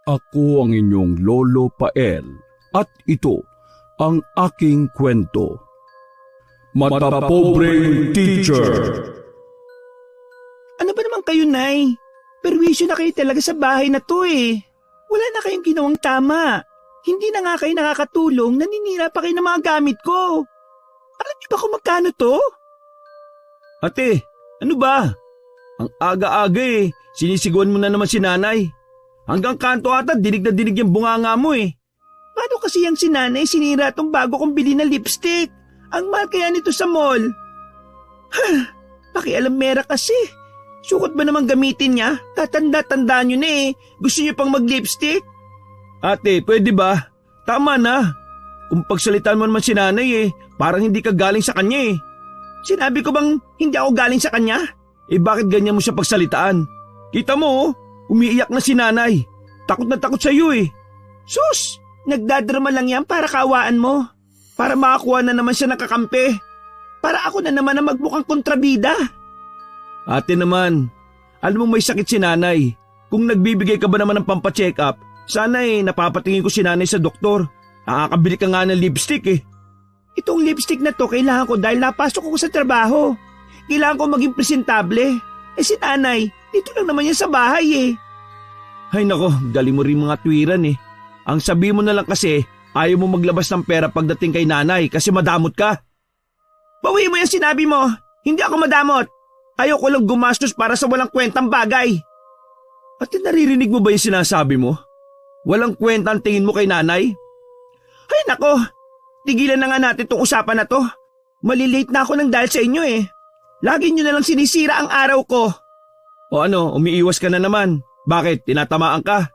Ako ang inyong Lolo Pael at ito ang aking kwento. Matapobreng Teacher. Ano ba naman kayo, Nay? Perwisyo na kayo talaga sa bahay na to eh. Wala na kayong ginawang tama. Hindi na nga kayo nakakatulong, naninira pa kayo ng mga gamit ko. Alam niyo ba kung magkano to? Ate, ano ba? Ang aga-aga eh. Sinisiguan mo na naman si nanay. Hanggang kanto ata, dinig na dinig yung bunganga mo eh. Paano kasi yung si Nanay sinira tong bago kong bili na lipstick? Ang mahal kaya nito sa mall. Pakialam mera kasi. Sukot ba naman gamitin niya? Tatanda-tanda nyo na eh. Gusto niyo pang mag-lipstick? Ate, pwede ba? Tama na. Kung pagsalitaan mo naman si nanay eh, parang hindi ka galing sa kanya eh. Sinabi ko bang hindi ako galing sa kanya? Eh bakit ganyan mo siya pagsalitaan? Kita mo, umiiyak na si nanay. Takot na takot sa iyo eh. Sus! Nagdadrama lang yan para kaawaan mo. Para makakuha na naman siya ng kakampi. Para ako na naman ang magmukhang kontrabida. Ate naman, alam mo may sakit si nanay. Kung nagbibigay ka ba naman ng pampacheck up, sana eh napapatingin ko si nanay sa doktor. Nakakabili ka nga ng lipstick eh. Itong lipstick na to kailangan ko dahil napasok ako sa trabaho. Kailangan ko maging presentable. Eh si nanay, dito lang naman yan sa bahay eh. Ay nako, galing mo rin mga tuwiran eh. Ang sabi mo na lang kasi, ayaw mo maglabas ng pera pagdating kay nanay kasi madamot ka. Bawi mo yung sinabi mo, hindi ako madamot. Ayaw ko lang gumastos para sa walang kwentang bagay. At naririnig mo ba yung sinasabi mo? Walang kwenta ang tingin mo kay nanay? Ay nako, tigilan na nga natin itong usapan na to. Malilate na ako ng dahil sa inyo eh. Lagi nyo na lang sinisira ang araw ko. O ano, umiiwas ka na naman. Bakit? Tinatamaan ka?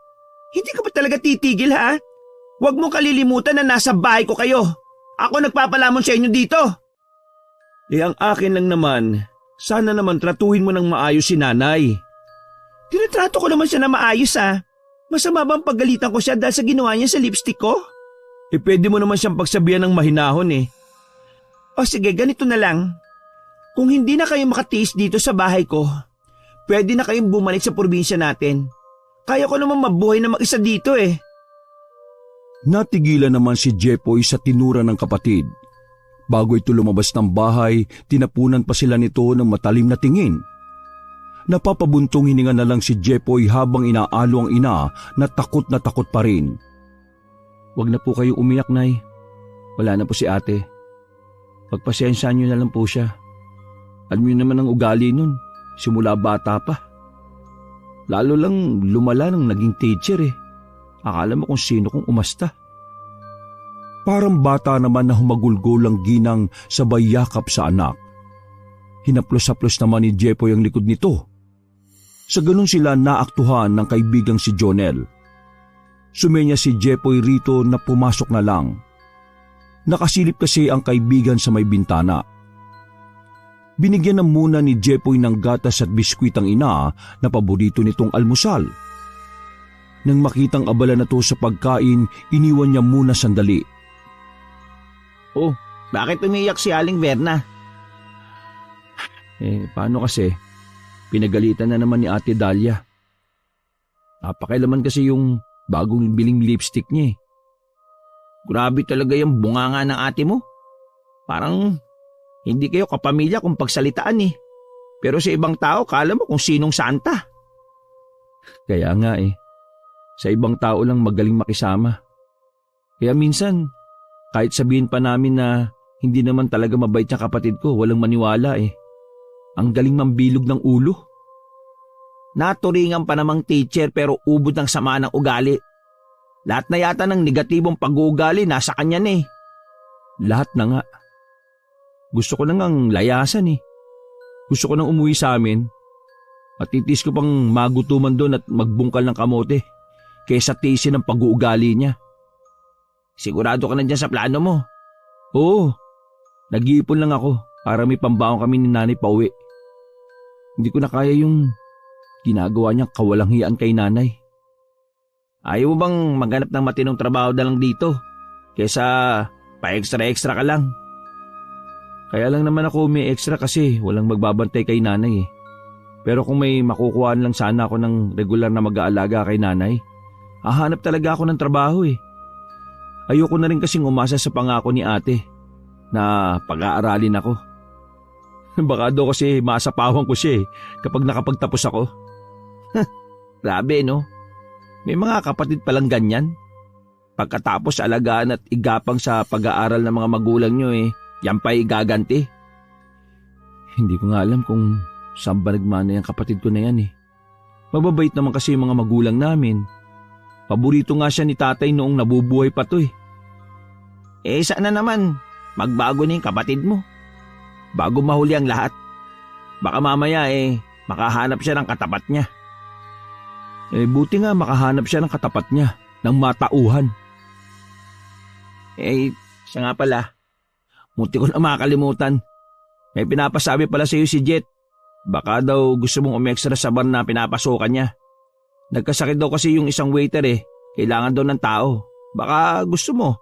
Hindi ka ba talaga titigil ha? Huwag mong kalilimutan na nasa bahay ko kayo. Ako nagpapalamon sa inyo dito. Eh ang akin lang naman, sana naman tratuhin mo ng maayos si nanay. Tinatrato ko naman siya na maayos ha. Masama bang paggalitan ko siya dahil sa ginawa niya sa lipstick ko? Eh pwede mo naman siyang pagsabihan ng mahinahon eh. O sige, ganito na lang. Kung hindi na kayo makatiis dito sa bahay ko, pwede na kayong bumalik sa probinsya natin. Kaya ko naman mabuhay na mag-isa dito eh. Natigilan naman si Jepoy sa tinura ng kapatid. Bago ito lumabas ng bahay, tinapunan pa sila nito ng matalim na tingin. Napapabuntong hininga na lang si Jepoy habang inaalo ang ina na takot pa rin. Huwag na po kayo umiyak, Nay. Wala na po si ate. Pagpasensyaan niyo na lang po siya. Alam niyo naman ang ugali nun, simula bata pa. Lalo lang lumala nang naging teacher eh. Akala mo kung sino kong umasta. Parang bata naman na humagulgol ang ginang sabay yakap sa anak. Hinaplos-haplos naman ni Jepoy ang likod nito. Sa ganun sila naaktuhan ng kaibigang si Jonel. Sumenya si Jepoy rito na pumasok na lang. Nakasilip kasi ang kaibigan sa may bintana. Binigyan na muna ni Jepoy ng gatas at biskwit ang ina na paborito nitong almusal. Nang makitang abala na to sa pagkain, iniwan niya muna sandali. Oh, bakit umiyak si Aling Verna? Paano kasi? Pinagalitan na naman ni Ate Dahlia. Napakailaman kasi yung bagong biling lipstick niya eh. Grabe talaga yung bunganga ng ate mo. Parang hindi kayo kapamilya kung pagsalitaan eh. Pero sa ibang tao, kala mo kung sinong santa. Kaya nga eh. Sa ibang tao lang magaling makisama. Kaya minsan, kahit sabihin pa namin na hindi naman talaga mabait yung kapatid ko, walang maniwala eh. Ang galing mambilog ng ulo. Naturingan pa namang teacher pero ubod ng sama ng ugali. Lahat na yata ng negatibong pag-uugali nasa kanya na eh. Lahat na nga. Gusto ko nang layasan eh. Gusto ko nang umuwi sa amin. At titis ko pang magutuman doon at magbungkal ng kamote kaysa tiisin ng pag-uugali niya. Sigurado ka na dyan sa plano mo? Oo. Nag-iipon lang ako para may pambaon kami ni nanay pa uwi. Hindi ko na kaya yung ginagawa niyang kawalang hiyaan kay nanay. Ayaw mo bang maghanap ng matinong trabaho na lang dito kaysa pa-extra-extra ka lang? Kaya lang naman ako may extra kasi walang magbabantay kay nanay eh. Pero kung may makukuhaan lang sana ako ng regular na mag-aalaga kay nanay, hahanap talaga ako ng trabaho eh. Ayoko na rin kasing umasa sa pangako ni ate na pag-aaralin ako. Baka daw kasi masapawan ko siya kapag nakapagtapos ako. Grabe no? May mga kapatid palang ganyan. Pagkatapos alagaan at igapang sa pag-aaral ng mga magulang nyo yan pa'y gaganti. Hindi ko nga alam kung saan ba nagmana yung kapatid ko na yan. Mababait naman kasi yung mga magulang namin. Paborito nga siya ni tatay noong nabubuhay pa to. Sana naman magbago na yung kapatid mo. Bago mahuli ang lahat. Baka mamaya makahanap siya ng katapat niya. Buti nga makahanap siya ng katapat niya, ng matauhan. Siya nga pala, munti ko na makakalimutan. May pinapasabi pala sa iyo si Jet. Baka daw gusto mong umextra sa bar na pinapasokan niya. Nagkasakit daw kasi yung isang waiter Kailangan daw ng tao. Baka gusto mo.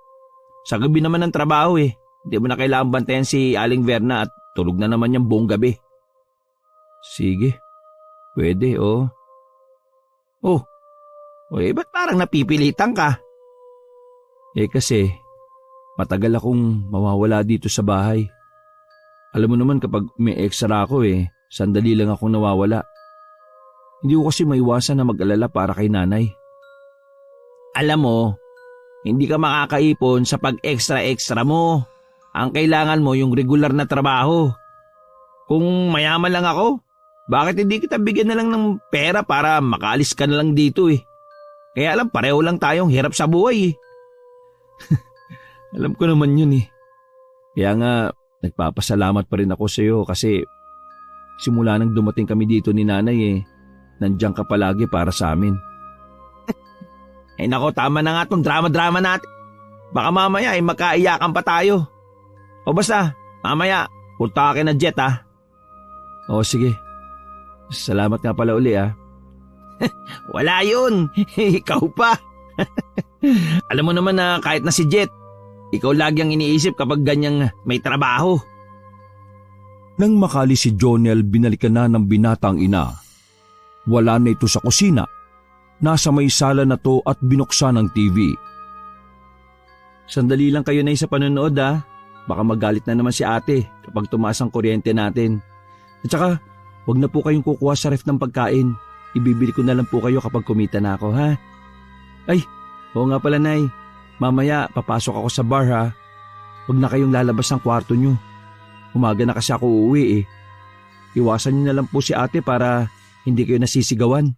Sa gabi naman ng trabaho Hindi mo na kailangan bantayan si Aling Verna at tulog na naman yung buong gabi. Sige, pwede ba't parang napipilitan ka? Kasi matagal akong mawawala dito sa bahay. Alam mo naman kapag may extra ako sandali lang akong nawawala. Hindi ko kasi maiwasan na mag-alala para kay nanay. Alam mo, hindi ka makakaipon sa pag-extra-extra mo. Ang kailangan mo yung regular na trabaho. Kung mayaman lang ako, bakit hindi kita bigyan na lang ng pera para makaalis ka na lang dito Kaya alam, pareho lang tayong hirap sa buhay Alam ko naman yun Kaya nga, nagpapasalamat pa rin ako sa iyo kasi simula nang dumating kami dito ni nanay nandiyan ka palagi para sa amin. Nako, tama na nga tong drama-drama natin. Baka mamaya magkaiyakan pa tayo. O basta, mamaya, punta ka na Jet O sige. Salamat nga pala uli Wala yun. Ikaw pa. Alam mo naman na kahit na si Jet, ikaw lagi ang iniisip kapag ganyang may trabaho. Nang makali si Jonel, binalikan na ng binatang ina. Wala na ito sa kusina. Nasa may sala na to at binuksan ang TV. Sandali lang kayo na sa panonood Baka magalit na naman si ate kapag tumaas ang kuryente natin. At saka, huwag na po kayong kukuha sa ref ng pagkain. Ibibili ko na lang po kayo kapag kumita na ako, ha? Ay, oo nga pala, Nay. Mamaya, papasok ako sa bar, ha? Huwag na kayong lalabas ng kwarto nyo. Umaga na kasi ako uuwi, Iwasan nyo na lang po si ate para hindi kayo nasisigawan.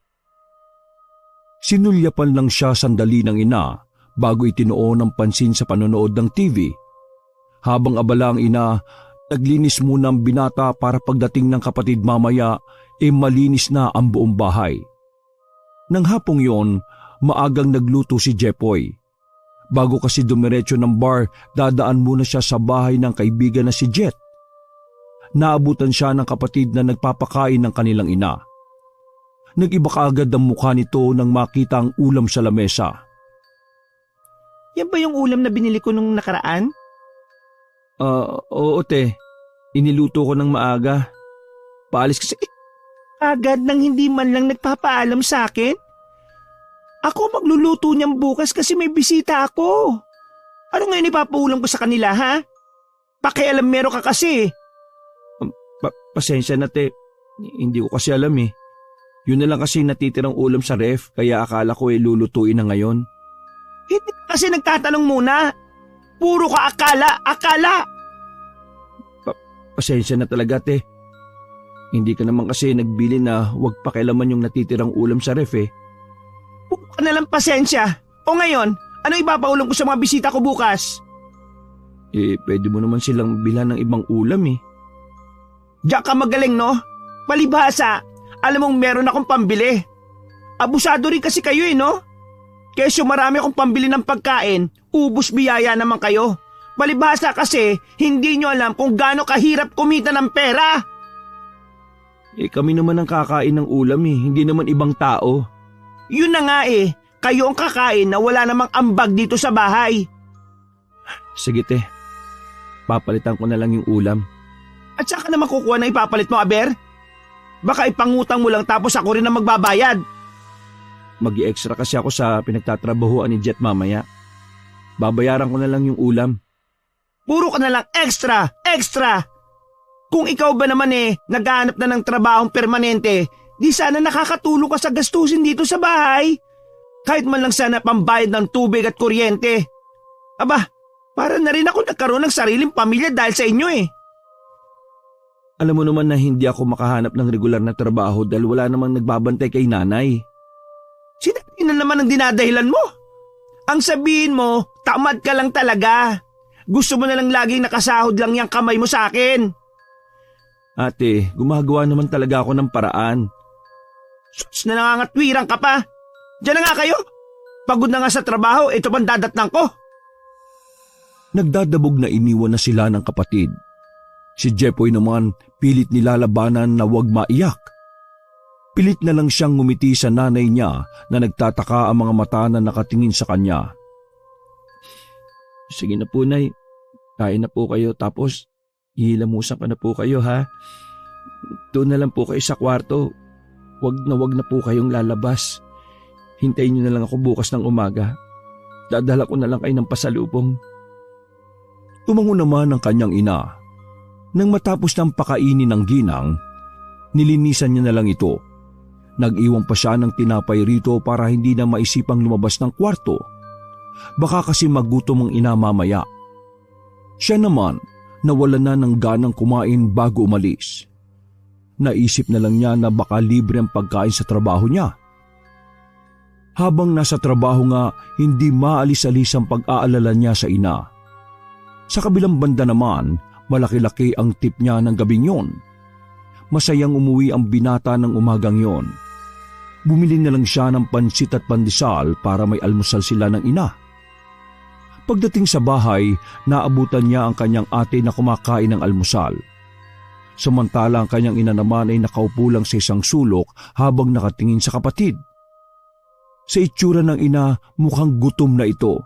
Sinulyapan lang siya sandali ng ina bago itinuon ng pansin sa panonood ng TV. Habang abala ang ina, naglinis muna ang binata para pagdating ng kapatid mamaya malinis na ang buong bahay. Nang hapong yon, maagang nagluto si Jepoy. Bago kasi dumiretso ng bar, dadaan muna siya sa bahay ng kaibigan na si Jet. Naabutan siya ng kapatid na nagpapakain ng kanilang ina. Nag-iba kaagad ang mukha nito nang makita ang ulam sa lamesa. Yan ba yung ulam na binili ko nung nakaraan? Oo te. Iniluto ko ng maaga. Paalis kasi... Agad nang hindi man lang nagpapaalam sa akin? Ako magluluto niyang bukas kasi may bisita ako. Ano ngayon ipapaulam ko sa kanila, ha? Pakialam meron ka kasi. Pasensya na te. Hindi ko kasi alam Yun na lang kasi natitirang ulam sa ref kaya akala ko lulutuin na ngayon. Hindi kasi nagtatanong muna. Puro ka akala. Pasensya na talaga te. Hindi ka naman kasi nagbili na huwag pakialaman yung natitirang ulam sa ref Puro ka nalang pasensya. O ngayon, ano ipapaulam ko sa mga bisita ko bukas? Pwede mo naman silang bilhan ng ibang ulam Diyak ka magaling, no? Palibhasa, alam mong meron akong pambili. Abusado rin kasi kayo no? Kesyo marami akong pambili ng pagkain, ubus biyaya naman kayo. Palibhasa kasi, hindi nyo alam kung gaano kahirap kumita ng pera. Kami naman ang kakain ng ulam hindi naman ibang tao. Yun na nga kayo ang kakain na wala namang ambag dito sa bahay. Sige te, papalitan ko na lang yung ulam. At saka naman kukuha na ipapalit mo, Aber? Baka ipangutang mo lang tapos ako rin ang magbabayad. Mag-i-extra kasi ako sa pinagtatrabahuan ni Jet mamaya. Babayaran ko na lang yung ulam. Puro ka na lang extra, extra! Kung ikaw ba naman naghahanap na ng trabahong permanente, di sana nakakatulong ka sa gastusin dito sa bahay. Kahit man lang sana pambayad ng tubig at kuryente. Aba, para na rin ako nagkaroon ng sariling pamilya dahil sa inyo Alam mo naman na hindi ako makahanap ng regular na trabaho dahil wala namang nagbabantay kay nanay. Sinabi na naman ang dinadahilan mo. Ang sabihin mo, tamad ka lang talaga. Gusto mo na lang laging nakasahod lang yung kamay mo sa akin. Ate, gumagawa naman talaga ako ng paraan. Sus na nangangatwirang ka pa. Diyan na nga kayo. Pagod na nga sa trabaho, ito pang dadatnang ko. Nagdadabog na iniwan na sila ng kapatid. Si Jepoy naman pilit nilalabanan na huwag maiyak. Pilit na lang siyang ngumiti sa nanay niya na nagtataka ang mga mata na nakatingin sa kanya. Sige na po, Nay. Kain na po kayo tapos hihilamusan pa na po kayo, ha? Doon na lang po kayo sa kwarto. Wag na po kayong lalabas. Hintayin niyo na lang ako bukas ng umaga. Dadala ko na lang kayo ng pasalubong. Tumango naman ang kanyang ina. Nang matapos ng pakainin ng ginang, nilinisan niya na lang ito. Nag-iwan pa siya ng tinapay rito para hindi na maisipang lumabas ng kwarto. Baka kasi magutom ang ina mamaya. Siya naman, nawalan na ng ganang kumain bago umalis. Naisip na lang niya na baka libre ang pagkain sa trabaho niya. Habang nasa trabaho nga, hindi maalis-alis ang pag-aalala niya sa ina. Sa kabilang banda naman, malaki-laki ang tip niya ng gabing yon. Masayang umuwi ang binata ng umagang yon. Bumili na lang siya ng pansit at pandesal para may almusal sila ng ina. Pagdating sa bahay, naabutan niya ang kanyang ate na kumakain ng almusal. Samantala ang kanyang ina naman ay nakaupo lang sa isang sulok habang nakatingin sa kapatid. Sa itsura ng ina, mukhang gutom na ito.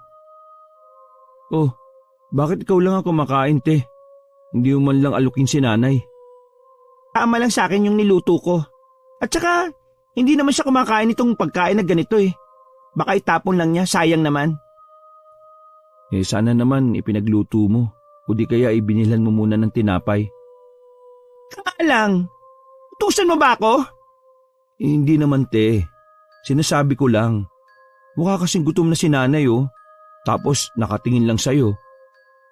Oh, bakit ikaw lang ang kumakain, te? Hindi mo man lang alukin si nanay. Tama lang sa akin yung niluto ko. At saka, hindi naman siya kumakain itong pagkain na ganito Baka itapon lang niya, sayang naman. Sana naman ipinagluto mo. O di kaya ibinilan mo muna ng tinapay. Kaya lang, utusan mo ba ako? Hindi naman, te. Sinasabi ko lang. Mukha kasing gutom na si nanay, Tapos nakatingin lang sa'yo.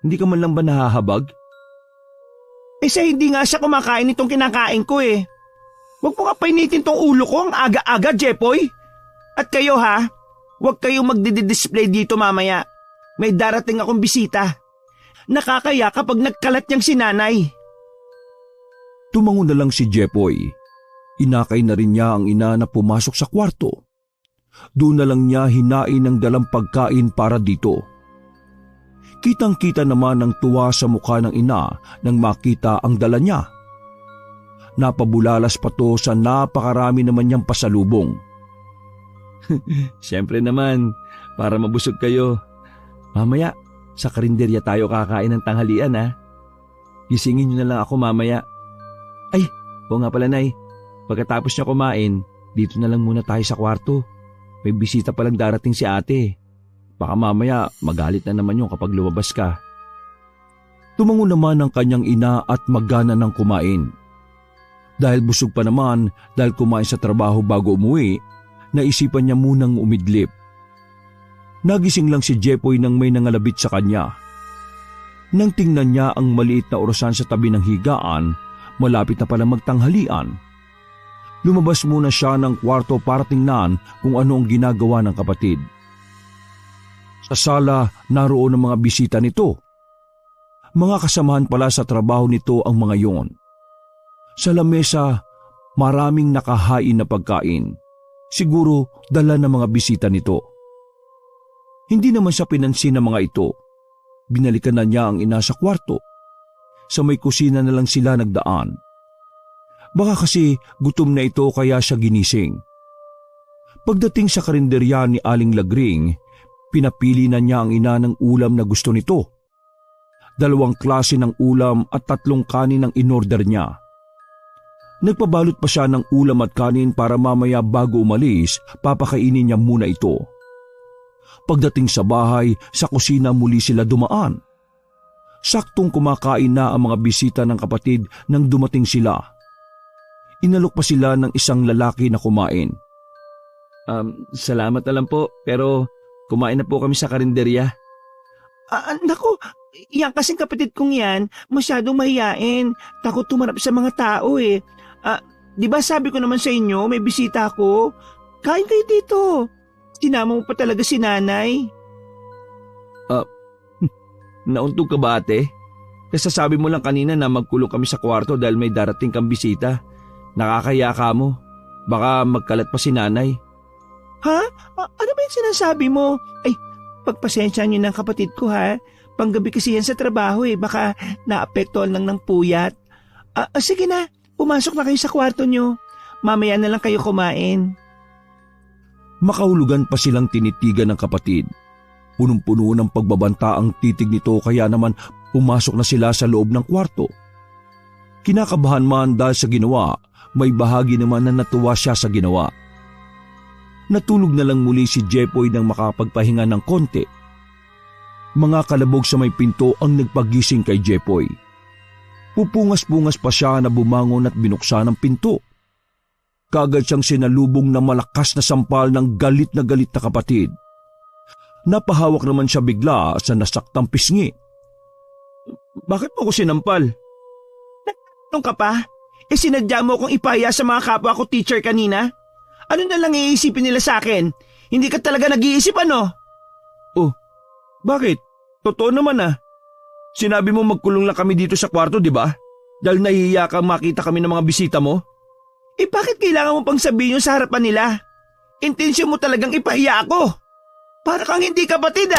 Hindi ka man lang ba nahahabag? Sa hindi nga siya kumakain itong kinakain ko Huwag mo nga painitin tong ulo ko ang aga-aga, Jepoy. At kayo huwag kayong magdidisplay dito mamaya. May darating akong bisita. Nakakaya kapag nagkalat niyang si nanay. Tumango na lang si Jepoy. Inakay na rin niya ang ina na pumasok sa kwarto. Doon na lang niya hinain ang dalang pagkain para dito. Kitang-kita naman ang tuwa sa mukha ng ina nang makita ang dala niya. Napabulalas pa to sa napakarami naman niyang pasalubong. Siyempre naman, para mabusog kayo. Mamaya, sa karinderya tayo kakain ng tanghalian, ha? Gisingin niyo na lang ako mamaya. Ay, oo nga pala, Nay. Pagkatapos niya kumain, dito na lang muna tayo sa kwarto. May bisita palang darating si ate. Baka mamaya magalit na naman yung kapag lumabas ka. Tumango naman ang kanyang ina at magana ng kumain. Dahil busog pa naman dahil kumain sa trabaho bago umuwi, naisipan niya munang umidlip. Nagising lang si Jepoy nang may nangalabit sa kanya. Nang tingnan niya ang maliit na orasan sa tabi ng higaan, malapit na pala magtanghalian. Lumabas muna siya ng kwarto para tingnan kung ano ang ginagawa ng kapatid. Sa sala, naroon ang mga bisita nito. Mga kasamahan pala sa trabaho nito ang mga yon. Sa lamesa, maraming nakahain na pagkain. Siguro dala ng mga bisita nito. Hindi naman siya pinansin ng mga ito. Binalikan na niya ang ina sa kwarto. Sa may kusina na lang sila nagdaan. Baka kasi gutom na ito kaya siya ginising. Pagdating sa karinderya ni Aling Lagring, pinapili na niya ang ina ng ulam na gusto nito. 2 klase ng ulam at 3 kanin ang inorder niya. Nagpabalot pa siya ng ulam at kanin para mamaya bago umalis, papakainin niya muna ito. Pagdating sa bahay, sa kusina muli sila dumaan. Saktong kumakain na ang mga bisita ng kapatid nang dumating sila. Inalok pa sila ng isang lalaki na kumain. Salamat na lang po, pero kumain na po kami sa karinderya. Naku, yan kasing kapatid kong yan, masyadong mahiyain. Takot tumarap sa mga tao eh. Di ba sabi ko naman sa inyo, may bisita ako? Kain kayo dito. Sinama mo pa talaga si nanay. Nauntog ka ba ate? Kasasabi mo lang kanina na magkulong kami sa kwarto dahil may darating kang bisita. Nakakaya ka mo. Baka magkalat pa si nanay. Ha? Ano ba yung sinasabi mo? Ay, pagpasensya niyo ng kapatid ko ha. Panggabi kasi yan sa trabaho eh. Baka naapektuhan lang ng puyat. Sige na, pumasok na kayo sa kwarto niyo. Mamaya na lang kayo kumain. Makahulugan pa silang tinitigan ng kapatid. Punong-puno ng pagbabanta ang titig nito kaya naman pumasok na sila sa loob ng kwarto. Kinakabahan man dahil sa ginawa, may bahagi naman na natuwa siya sa ginawa. Natulog na lang muli si Jepoy nang makapagpahinga ng konti. Mga kalabog sa may pinto ang nagpagising kay Jepoy. Pupungas-pungas pa siya na bumangon at binuksan ang pinto. Kaagad siyang sinalubong na malakas na sampal ng galit na kapatid. Napahawak naman siya bigla sa nasaktang pisngi. Bakit mo ko sinampal? Nagtanong ka pa? Sinadya mo akong ipaya sa mga kapwa ko teacher kanina? Ano na lang iisipin nila sa akin? Hindi ka talaga nag-iisip ano? Oh, bakit? Totoo naman Sinabi mo magkulong lang kami dito sa kwarto, di ba? Dahil nahihiya kang makita kami ng mga bisita mo? Bakit kailangan mo pang sabihin yun sa harapan nila? Intensyon mo talagang ipahiya ako. Para kang hindi kapatid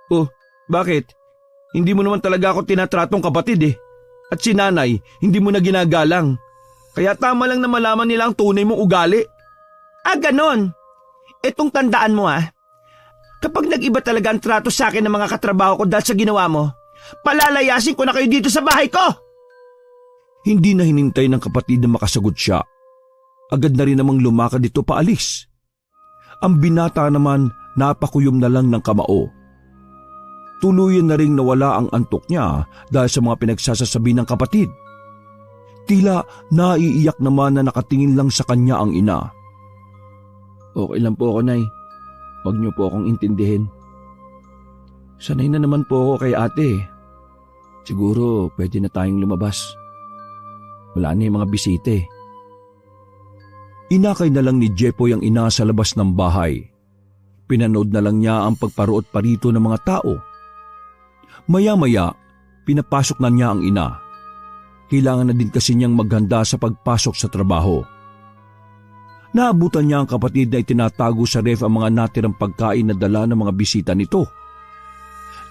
Oh, bakit? Hindi mo naman talaga ako tinatratong kapatid At si nanay, hindi mo na ginagalang. Kaya tama lang na malaman nila ang tunay mong ugali. Ganon. Etong tandaan mo Kapag nag-iba talaga ang trato sa akin ng mga katrabaho ko dahil sa ginawa mo, palalayasin ko na kayo dito sa bahay ko! Hindi na hinintay ng kapatid na makasagot siya. Agad na rin namang lumakad ito paalis. Ang binata naman napakuyom na lang ng kamao. Tuluyan na ring nawala ang antok niya dahil sa mga pinagsasasabi ng kapatid. Tila naiiyak naman na nakatingin lang sa kanya ang ina. Okay lang po ako, Nay. Huwag niyo po akong intindihin. Sanay na naman po ako kay ate. Siguro pwede na tayong lumabas. Wala na yung mga bisita Inakay na lang ni Jepoy ang ina sa labas ng bahay. Pinanood na lang niya ang pagparoot parito ng mga tao. Maya-maya, pinapasok na niya ang ina. Kailangan na din kasi niyang maghanda sa pagpasok sa trabaho. Naabutan niya ang kapatid na itinatago sa ref ang mga natirang pagkain na dala ng mga bisita nito.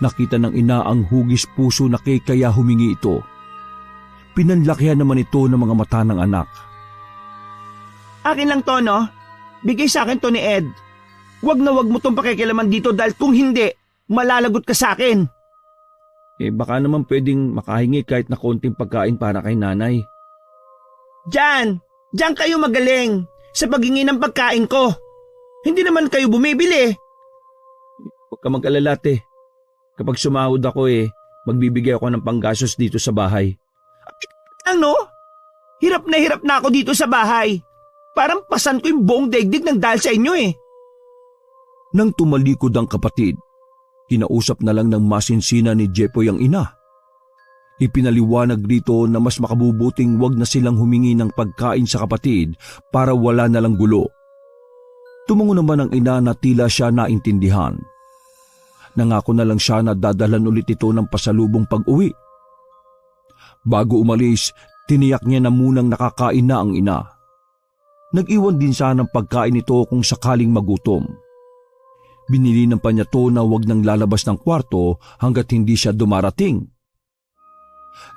Nakita ng ina ang hugis puso na kaya humingi ito. Pinanlakihan naman ito ng mga mata ng anak. Akin lang to, no? Bigay sa akin to ni Ed. Wag na wag mo tong pakikilaman dito dahil kung hindi, malalagot ka sa akin. Baka naman pwedeng makahingi kahit na konting pagkain para kay nanay. Diyan kayo magaling sa paghingi ng pagkain ko. Hindi naman kayo bumibili. Huwag ka mag-alala, te. Kapag sumahod ako magbibigay ako ng panggastos dito sa bahay. Ano? Hirap na ako dito sa bahay. Parang pasan ko yung buong daigdig ng dahil sa inyo Nang tumalikod ang kapatid, kinausap na lang ng masinsina ni Jepoy ang ina. Ipinaliwanag rito na mas makabubuting wag na silang humingi ng pagkain sa kapatid para wala na lang gulo. Tumungo naman ang ina na tila siya naintindihan. Nangako na lang siya na dadalan ulit ito ng pasalubong pag-uwi. Bago umalis, tiniyak niya na munang nakakain na ang ina. Nag-iwan din siya ng pagkain ito kung sakaling magutom. Binilinan pa niya to na wag nang lalabas ng kwarto hanggat hindi siya dumarating.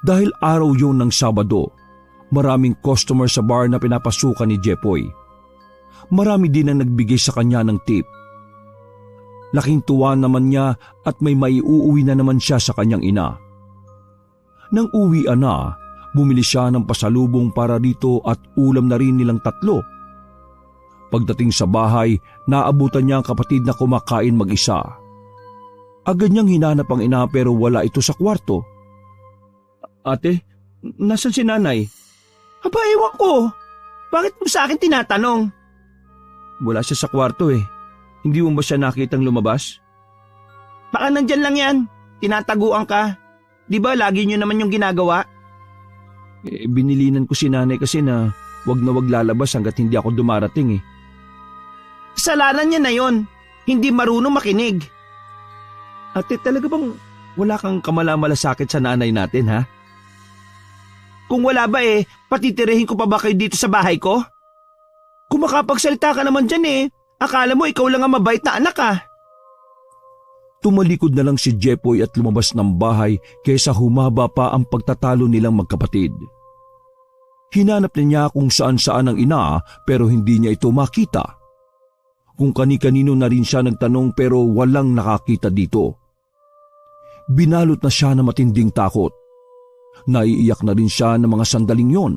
Dahil araw yun ng Sabado, maraming customer sa bar na pinapasukan ni Jepoy. Marami din ang nagbigay sa kanya ng tip. Laking tuwa naman niya at may maiuuwi na naman siya sa kanyang ina. Nang uwian na, Bumili siya ng pasalubong para rito at ulam na rin nilang tatlo. Pagdating sa bahay, naabutan niya ang kapatid na kumakain mag-isa. Agad niyang hinanap ang ina pero wala ito sa kwarto. Ate, nasan si nanay? Aba, ewan ko. Bakit mo sa akin tinatanong? Wala siya sa kwarto eh. Hindi mo ba siya nakitang lumabas? Baka nandyan lang yan. Tinataguan ka. Di ba lagi nyo naman yung ginagawa? Binilinan ko si nanay kasi na wag lalabas hanggat hindi ako dumarating eh. Kasalanan niya na yon. Hindi marunong makinig. Ate, talaga bang wala kang kamalamalasakit sa nanay natin ha? Kung wala ba patitirahin ko pa ba kayo dito sa bahay ko? Kung makapagsalita ka naman dyan akala mo ikaw lang ang mabait na anak Tumalikod na lang si Jepoy at lumabas ng bahay kaysa humaba pa ang pagtatalo nilang magkapatid. Hinanap niya kung saan-saan ang ina pero hindi niya ito makita. Kung kani-kanino na rin siya nagtanong pero walang nakakita dito. Binalot na siya ng matinding takot. Naiiyak na rin siya ng mga sandaling yon.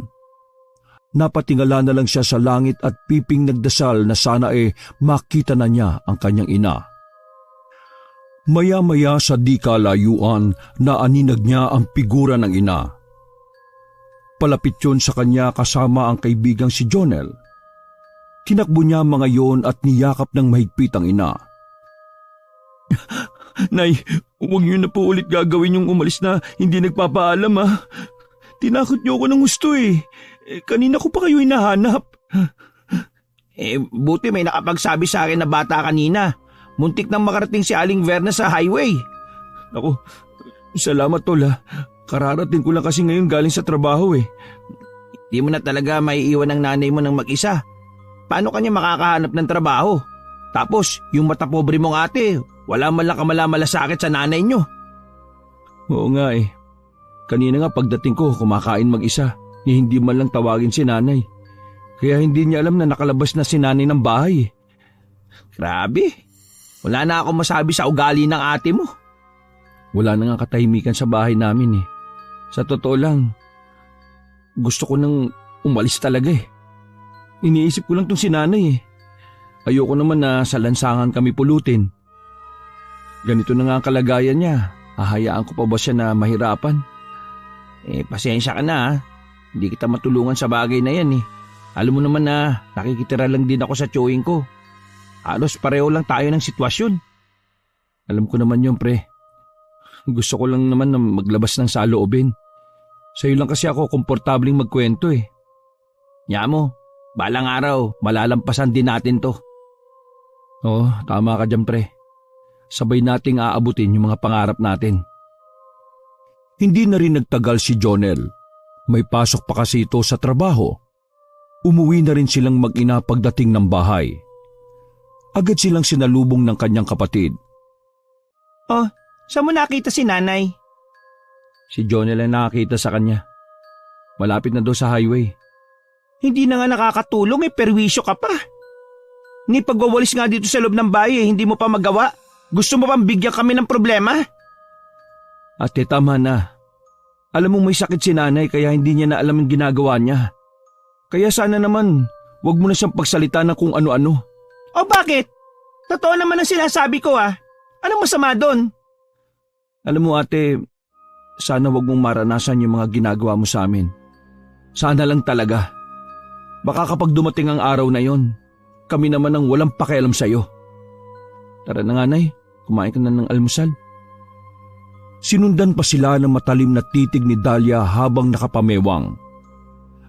Napatingala na lang siya sa langit at piping nagdasal na sana makita na niya ang kanyang ina. Maya-maya sa di kalayuan na aninag niya ang figura ng ina. Palapit yun sa kanya kasama ang kaibigang si Jonel. Tinakbo niya mga yon at niyakap ng mahigpit ang ina. Nay, huwag niyo na po ulit gagawin yung umalis na hindi nagpapaalam Tinakot niyo ako ng gusto Kanina ko pa kayo hinahanap. Buti may nakapagsabi sa akin na bata kanina. Muntik nang makarating si Aling Verna sa highway. Ako, salamat tol Kararating ko lang kasi ngayon galing sa trabaho Di mo na talaga maiiwan ang nanay mo ng mag-isa. Paano kanya makakahanap ng trabaho? Tapos, yung matapobre mong ate, wala man lang kamalamalasakit sa nanay nyo. Oo nga Kanina nga pagdating ko kumakain mag-isa. Hindi man lang tawagin si nanay. Kaya hindi niya alam na nakalabas na si nanay ng bahay Grabe. Wala na akong masabi sa ugali ng ate mo. Wala na nga katahimikan sa bahay namin Sa totoo lang, gusto ko nang umalis talaga Iniisip ko lang tong si nanay Ayoko naman na sa lansangan kami pulutin. Ganito na nga ang kalagayan niya. Hahayaan ko pa ba siya na mahirapan? Pasensya ka na Hindi kita matulungan sa bagay na yan Alam mo naman na nakikitira lang din ako sa tiyuhin ko. Halos pareho lang tayo ng sitwasyon. Alam ko naman yun, pre. Gusto ko lang naman na maglabas ng saloobin. Sa'yo lang kasi ako komportabling magkwento Nya mo, balang araw, malalampasan din natin to. Oo, tama ka dyan, pre. Sabay nating aabutin yung mga pangarap natin. Hindi na rin nagtagal si Jonel. May pasok pa kasi ito sa trabaho. Umuwi na rin silang mag-ina pagdating ng bahay. Agad silang sinalubong ng kanyang kapatid. Oh, saan mo nakita si nanay? Si Jonel ang nakakita sa kanya. Malapit na daw sa highway. Hindi na nga nakakatulong perwisyo ka pa. Ni pagwawalis nga dito sa loob ng bahay hindi mo pa magawa. Gusto mo pang bigyan kami ng problema? Ate, tama na. Alam mo may sakit si nanay kaya hindi niya na alam ang ginagawa niya. Kaya sana naman, wag mo na siyang pagsalita ng kung ano-ano. O bakit? Totoo naman ang sinasabi ko Anong masama doon? Alam mo ate, sana wag mong maranasan yung mga ginagawa mo sa amin. Sana lang talaga. Baka kapag dumating ang araw na yon, kami naman ang walang pakialam sa'yo. Tara na nga, Nay, kumain ka na ng almusal. Sinundan pa sila ng matalim na titig ni Dahlia habang nakapamewang.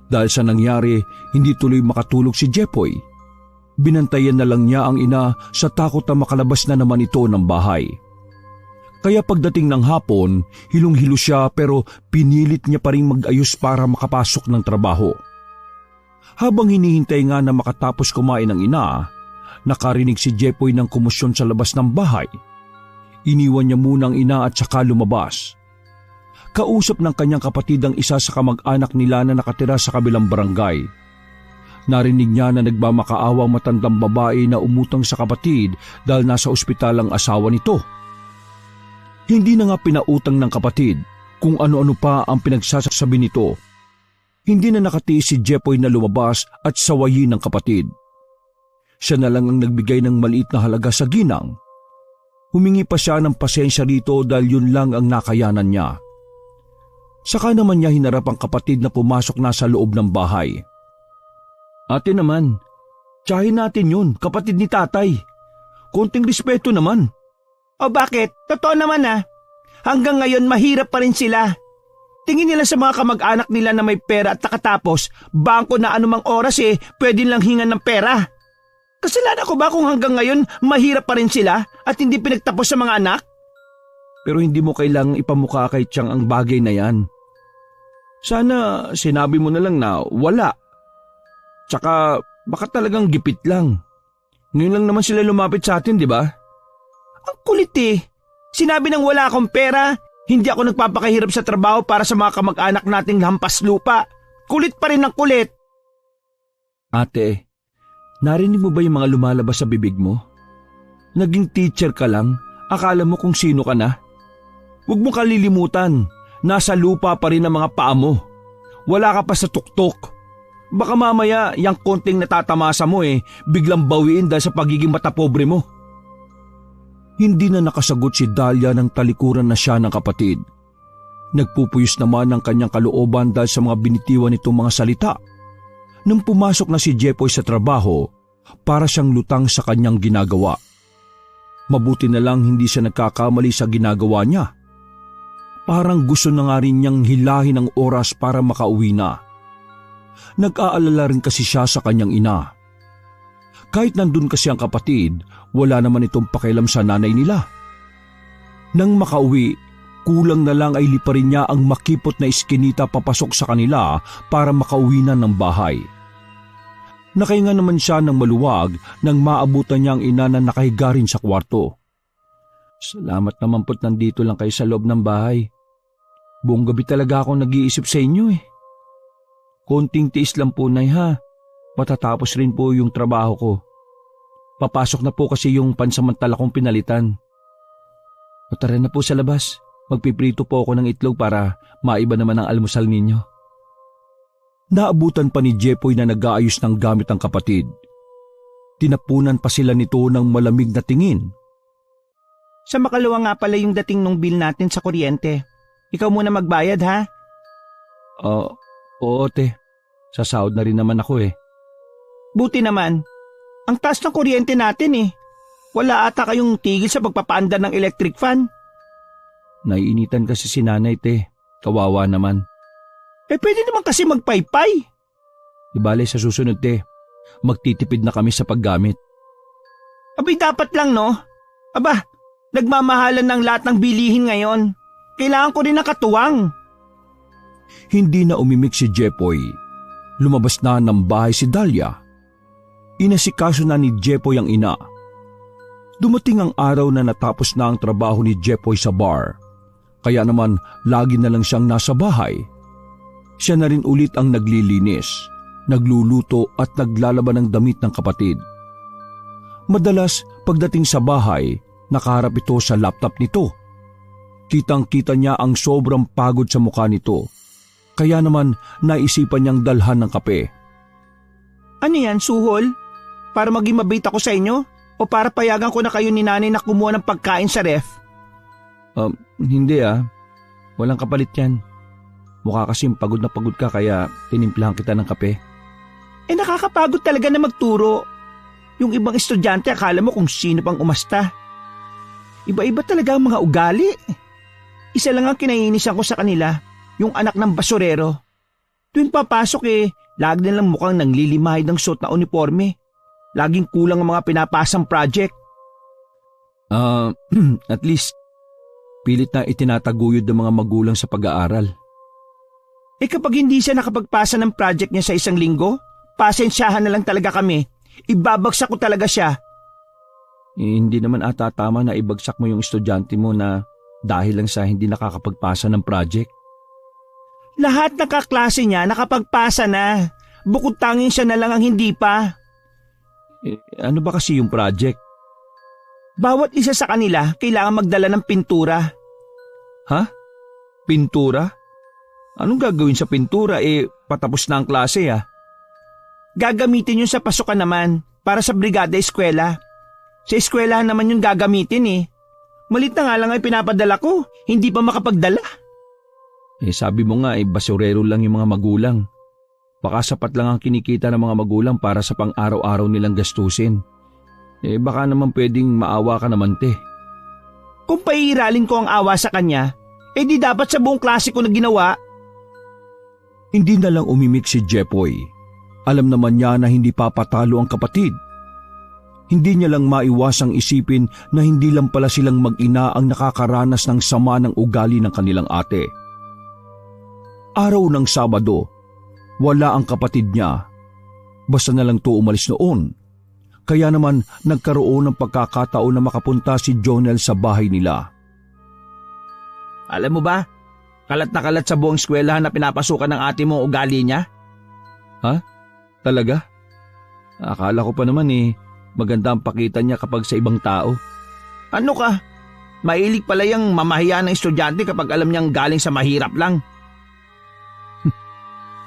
Dahil sa nangyari, hindi tuloy makatulog si Jepoy. Binantayan na lang niya ang ina sa takot na makalabas na naman ito ng bahay. Kaya pagdating ng hapon, hilong-hilo siya pero pinilit niya pa rin mag-ayos para makapasok ng trabaho. Habang hinihintay nga na makatapos kumain ng ina, nakarinig si Jepoy ng kumusyon sa labas ng bahay. Iniwan niya muna ang ina at saka lumabas. Kausap ng kanyang kapatid ang isa sa kamag-anak nila na nakatira sa kabilang barangay. Narinig niya na nagmamakaawang matandang babae na umutang sa kapatid dahil nasa ospital ang asawa nito. Hindi na nga pinautang ng kapatid kung ano-ano pa ang pinagsasabi nito Hindi na nakatiis si Jepoy na lumabas at sawayin ng kapatid. Siya na lang ang nagbigay ng maliit na halaga sa ginang. Humingi pa siya ng pasensya rito dahil yun lang ang nakayanan niya. Saka naman niya hinarap ang kapatid na pumasok na sa loob ng bahay. Ate naman, tsahin natin yun, kapatid ni tatay. Konting respeto naman. O bakit? Totoo naman Hanggang ngayon mahirap pa rin sila. Tingin nila sa mga kamag-anak nila na may pera at nakatapos, bangko na anumang oras pwede lang hingan ng pera. Kasalanan ko ba kung hanggang ngayon mahirap pa rin sila at hindi pinagtapos sa mga anak? Pero hindi mo kailangang ipamukha kay Chang ang bagay na yan. Sana sinabi mo na lang na wala. Tsaka baka talagang gipit lang. Ngayon lang naman sila lumapit sa atin, di ba? Ang kulit Sinabi nang wala akong pera, hindi ako nagpapakahirap sa trabaho para sa mga kamag-anak nating hampas lupa. Kulit pa rin ang kulit. Ate, narinig mo ba yung mga lumalabas sa bibig mo? Naging teacher ka lang, akala mo kung sino ka na? Huwag mo kalilimutan, nasa lupa pa rin ang mga paa mo. Wala ka pa sa tuktok. Baka mamaya, yung konting natatamasa mo biglang bawiin dahil sa pagiging matapobre mo. Hindi na nakasagot si Dahlia ng talikuran na siya ng kapatid. Nagpupuyos naman ang kanyang kalooban dahil sa mga binitiwan nitong mga salita. Nang pumasok na si Jepoy sa trabaho, para siyang lutang sa kanyang ginagawa. Mabuti na lang hindi siya nagkakamali sa ginagawa niya. Parang gusto na nga rin niyang hilahin ang oras para makauwi na. Nag-aalala rin kasi siya sa kanyang ina. Kahit nandun kasi ang kapatid, wala naman itong pakialam sa nanay nila. Nang makauwi, kulang na lang ay liparin niya ang makipot na iskinita papasok sa kanila para makauwi na ng bahay. Nakahinga naman siya ng maluwag nang maabutan niya ang ina na nakahiga rin sa kwarto. Salamat naman po't nandito lang kayo sa loob ng bahay. Buong gabi talaga akong nag-iisip sa inyo Konting tiis lang po, Nay, ha. Matatapos rin po yung trabaho ko. Papasok na po kasi yung pansamantala kong pinalitan. O tara na po sa labas. Magpiprito po ako ng itlog para maiba naman ang almusal ninyo. Naabutan pa ni Jepoy na nag-aayos ng gamit ang kapatid. Tinapunan pa sila nito ng malamig na tingin. Sa makalawa nga pala yung dating nung bill natin sa kuryente. Ikaw muna magbayad, ha? Oo, te. Sasahod na rin naman ako Buti naman. Ang taas ng kuryente natin Wala ata kayong tigil sa pagpapaandar ng electric fan. Naiinitan kasi si nanay, te. Kawawa naman. Pwede naman kasi magpaypay. Ibale sa susunod, te. Magtitipid na kami sa paggamit. Abay dapat lang, no? Aba, nagmamahalan ng lahat ng bilihin ngayon. Kailangan ko rin ng katuwang. Hindi na umimik si Jepoy. Lumabas na ng bahay si Dahlia. Inasikaso na ni Jepoy ang ina. Dumating ang araw na natapos na ang trabaho ni Jepoy sa bar. Kaya naman lagi na lang siyang nasa bahay. Siya na rin ulit ang naglilinis, nagluluto at naglalaban ng damit ng kapatid. Madalas pagdating sa bahay, nakaharap ito sa laptop nito. Kitang-kita niya ang sobrang pagod sa mukha nito. Kaya naman naisipan niyang dalhan ng kape. Ano yan, suhol? Para maging mabait ako sa inyo? O para payagan ko na kayo ni nanay na kumuha ng pagkain sa ref? Hindi Walang kapalit yan. Mukha kasing pagod na pagod ka kaya tinimplahan kita ng kape. Nakakapagod talaga na magturo. Yung ibang estudyante akala mo kung sino pang umasta. Iba-iba talaga ang mga ugali. Isa lang ang kinainisan ko sa kanila, yung anak ng basurero. Tuwing papasok lagi nilang mukhang nanglilimahid ng suot na uniforme. Laging kulang ang mga pinapasang project. At least, pilit na itinataguyod ng mga magulang sa pag-aaral. Kapag hindi siya nakapagpasa ng project niya sa isang linggo, pasensyahan na lang talaga kami. Ibabagsak ko talaga siya. Hindi naman ata tama na ibagsak mo yung estudyante mo na dahil lang sa hindi nakakapagpasa ng project. Lahat ng kaklase niya nakapagpasa na. Bukod tanging siya na lang ang hindi pa. Ano ba kasi yung project? Bawat isa sa kanila kailangan magdala ng pintura. Ha? Pintura? Anong gagawin sa pintura? patapos na ang klase Gagamitin yun sa pasukan naman para sa brigada eskwela. Sa eskwelahan naman yun gagamitin eh. Malit na nga lang ay pinapadala ko, hindi pa makapagdala. Sabi mo nga basurero lang yung mga magulang. Baka sapat lang ang kinikita ng mga magulang para sa pang-araw-araw nilang gastusin. Baka naman pwedeng maawa ka naman te. Kung paiiralin ko ang awa sa kanya, di dapat sa buong klase ko na ginawa. Hindi na lang umimik si Jepoy. Alam naman niya na hindi papatalo ang kapatid. Hindi niya lang maiwasang isipin na hindi lang pala silang mag-ina ang nakakaranas ng sama ng ugali ng kanilang ate. Araw ng Sabado, wala ang kapatid niya. Basta na lang to umalis noon. Kaya naman nagkaroon ng pagkakataon na makapunta si Jonel sa bahay nila. Alam mo ba, kalat na kalat sa buong eskwelahan na pinapasukan ng ate mo ugali niya? Talaga? Akala ko pa naman maganda ang pakita niya kapag sa ibang tao. Ano ka? Mailig pala yung mamahiya ng estudyante kapag alam niyang galing sa mahirap lang.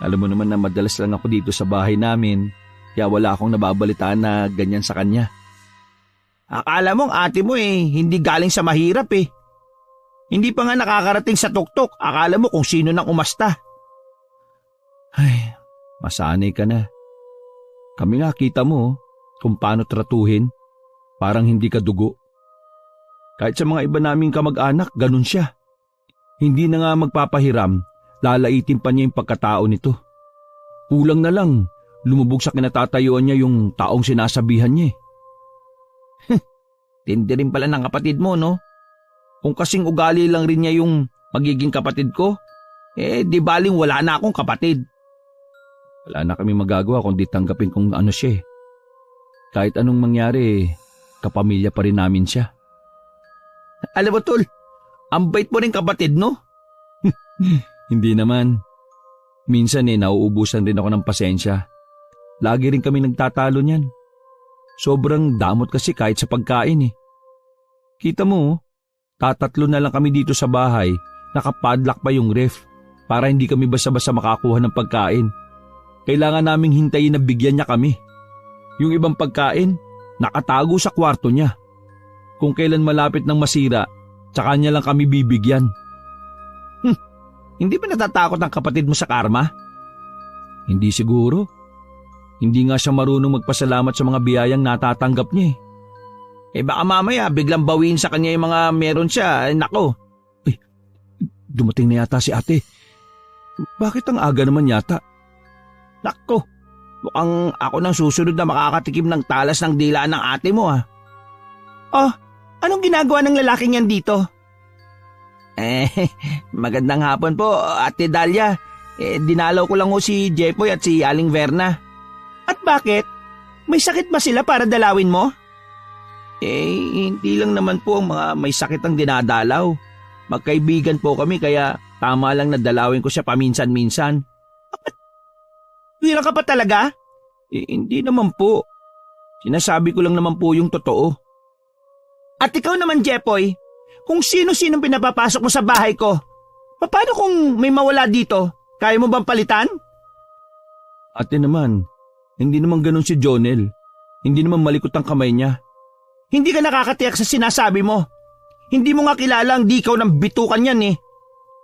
Alam mo naman na madalas lang ako dito sa bahay namin, kaya wala akong nababalitaan na ganyan sa kanya. Akala mong ate mo hindi galing sa mahirap eh. Hindi pa nga nakakarating sa tuktok, akala mo kung sino nang umasta. Ay, masanay ka na. Kami nga kita mo kung paano tratuhin, parang hindi ka dugo. Kahit sa mga iba naming kamag-anak, ganun siya. Hindi na nga magpapahiram, lalaitin pa niya yung pagkatao nito. Kulang na lang, lumubog sa kinatatayuan niya yung taong sinasabihan niya. Tindi rin pala ng kapatid mo, no? Kung kasing ugali lang rin niya yung magiging kapatid ko, di baling wala na akong kapatid. Wala na kami magagawa kundi tanggapin kung ano siya. Kahit anong mangyari, kapamilya pa rin namin siya. Alam mo tol, ang bait mo rin kapatid, no? Hindi naman. Minsan nauubusan rin ako ng pasensya. Lagi rin kami nagtatalo niyan. Sobrang damot kasi kahit sa pagkain Kita mo, tatatlo na lang kami dito sa bahay, nakapadlock pa yung ref para hindi kami basta-basta makakuha ng pagkain. Kailangan naming hintayin na bigyan niya kami. Yung ibang pagkain, nakatago sa kwarto niya. Kung kailan malapit ng masira, tsaka niya lang kami bibigyan. Hindi ba natatakot ang kapatid mo sa karma? Hindi siguro. Hindi nga siya marunong magpasalamat sa mga biyayang natatanggap niya Baka mamaya biglang bawiin sa kanya yung mga meron siya. Nako. Dumating na yata si ate. Bakit ang aga naman yata? Nako. Mukhang ako nang susunod na makakatikim ng talas ng dila ng ate mo anong ginagawa ng lalaking yan dito? Magandang hapon po, Ate Dalia. Dinalaw ko lang si Jepoy at si Aling Verna. At bakit? May sakit ba sila para dalawin mo? Hindi lang naman po ang mga may sakit ang dinadalaw. Magkaibigan po kami kaya tama lang na dalawin ko siya paminsan-minsan. Wira ka pa talaga? Hindi naman po. Sinasabi ko lang naman po yung totoo. At ikaw naman, Jepoy, kung sino-sinong pinapapasok mo sa bahay ko, paano kung may mawala dito? Kaya mo bang palitan? Ate naman, hindi naman ganun si Jonel. Hindi naman malikot ang kamay niya. Hindi ka nakakatiyak sa sinasabi mo. Hindi mo nga kilala ang dikaw ng bitukan yan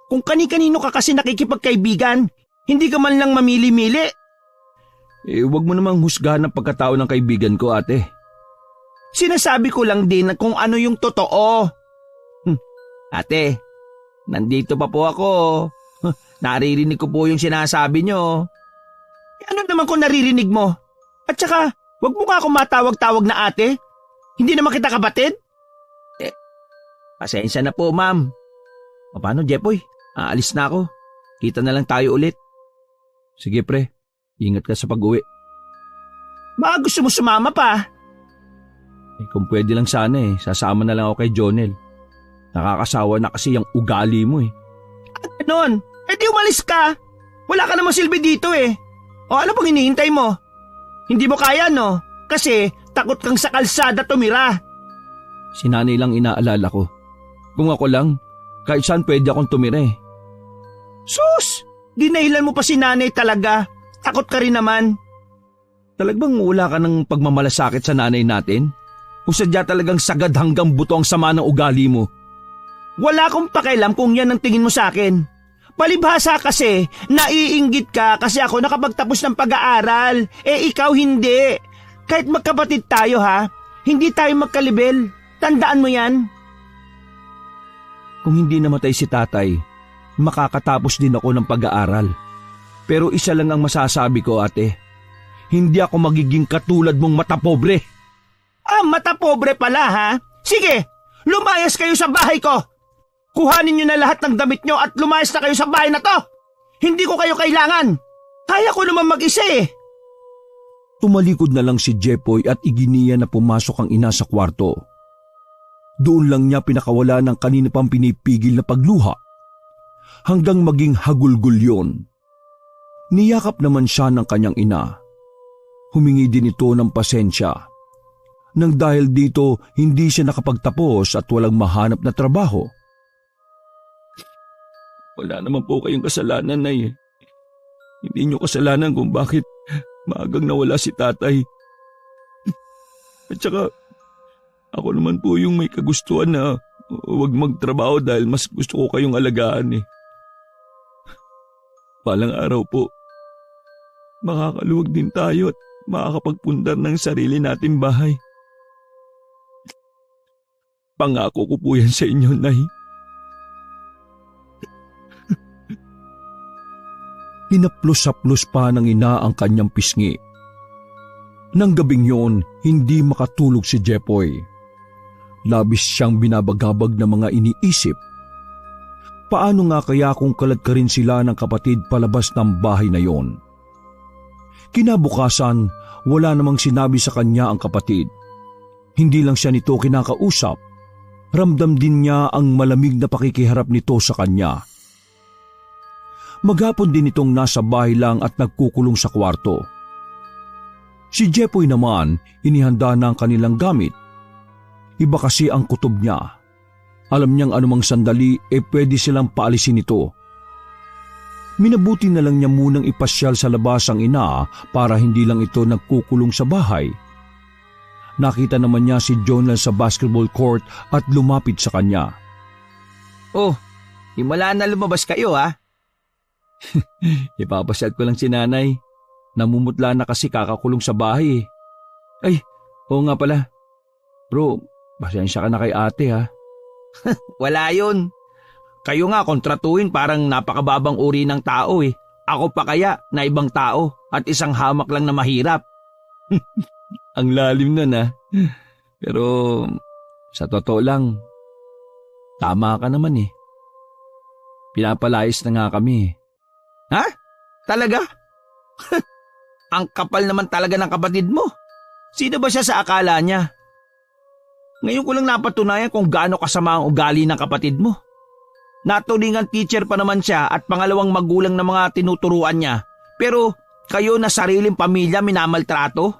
Kung kani-kanino ka kasi nakikipagkaibigan, hindi ka man lang mamili-mili. Huwag mo namang husgahan ang pagkatao ng kaibigan ko, ate. Sinasabi ko lang din kung ano yung totoo. Ate, nandito pa po ako. Naririnig ko po yung sinasabi nyo. Ano naman kung naririnig mo? At saka, wag mo nga ako matawag-tawag na ate. Hindi naman kita kapatid? Pasensya na po, ma'am. Paano, Jepoy? Aalis na ako. Kita na lang tayo ulit. Sige, pre. Ingat ka sa pag-uwi. Baka gusto mo sumama pa? Kung pwede lang sana sasama na lang ako kay Jonel. Nakakasawa na kasi yung ugali mo At ganon, di umalis ka. Wala ka namang silbi dito O ano pang hinihintay mo? Hindi mo kaya no? Kasi takot kang sa kalsada tumira. Si nanay lang inaalala ko. Kung ako lang, kahit saan pwede akong tumira Sus! Dinahilan mo pa si nanay talaga. Takot ka rin naman. Talagang wala ka ng pagmamalasakit sa nanay natin? O sadya talagang sagad hanggang buto ang sama ng ugali mo? Wala akong pakialam kung yan ang tingin mo sa akin. Palibhasa kasi, naiinggit ka kasi ako nakapagtapos ng pag-aaral. Ikaw hindi. Kahit magkapatid tayo ha, hindi tayo magkalibel. Tandaan mo yan. Kung hindi namatay si tatay, makakatapos din ako ng pag-aaral. Pero isa lang ang masasabi ko, ate. Hindi ako magiging katulad mong matapobre. Mata pobre pala ha? Sige, lumayas kayo sa bahay ko. Kuhanin niyo na lahat ng damit niyo at lumayas na kayo sa bahay na to. Hindi ko kayo kailangan. Kaya ko naman mag-isa eh. Tumalikod na lang si Jepoy at iginiya na pumasok ang ina sa kwarto. Doon lang niya pinakawala ng kanina pang pinipigil na pagluha. Hanggang maging hagulgul yon. Niyakap naman siya ng kanyang ina. Humingi din ito ng pasensya. Nang dahil dito hindi siya nakapagtapos at walang mahanap na trabaho. Wala naman po kayong kasalanan, Nay. Hindi niyo kasalanan kung bakit maagang nawala si tatay. At saka, ako naman po yung may kagustuhan na huwag magtrabaho dahil mas gusto ko kayong alagaan eh. Palang araw po, makakaluwag din tayo at makakapagpundar ng sarili nating bahay. Pangako ko po yan sa inyo, Nay. Hinaplos-saplos pa ng ina ang kanyang pisngi. Nang gabing yon, hindi makatulog si Jepoy. Labis siyang binabagabag ng mga iniisip. Paano nga kaya kung kalat ka rin sila ng kapatid palabas ng bahay na yon? Kinabukasan, wala namang sinabi sa kanya ang kapatid. Hindi lang siya nito kinakausap. Ramdam din niya ang malamig na pakikiharap nito sa kanya. Maghapon din itong nasa bahay lang at nagkukulong sa kwarto. Si Jepoy naman, inihanda na ang kanilang gamit. Iba kasi ang kutob niya. Alam niyang anumang sandali pwede silang paalisin ito. Minabuti na lang niya munang ipasyal sa labas ang ina para hindi lang ito nagkukulong sa bahay. Nakita naman niya si Jonel sa basketball court at lumapit sa kanya. Oh, himala na lumabas kayo ha? Ipapasyal ko lang si nanay. Namumutla na kasi kakakulong sa bahay eh. Ay, oo nga pala. Bro, pasensya ka na kay ate ha. Wala yun. Kayo nga kontratuhin parang napakababang uri ng tao eh. Ako pa kaya na ibang tao at isang hamak lang na mahirap. Ang lalim nun ha. Pero sa totoo lang, tama ka naman eh. Pinapalayas na nga kami eh. Ha? Talaga? Ang kapal naman talaga ng kapatid mo. Sino ba siya sa akala niya? Ngayon ko lang napatunayan kung gaano kasama ang ugali ng kapatid mo. Natulingang teacher pa naman siya at pangalawang magulang ng mga tinuturuan niya. Pero kayo na sariling pamilya minamaltrato?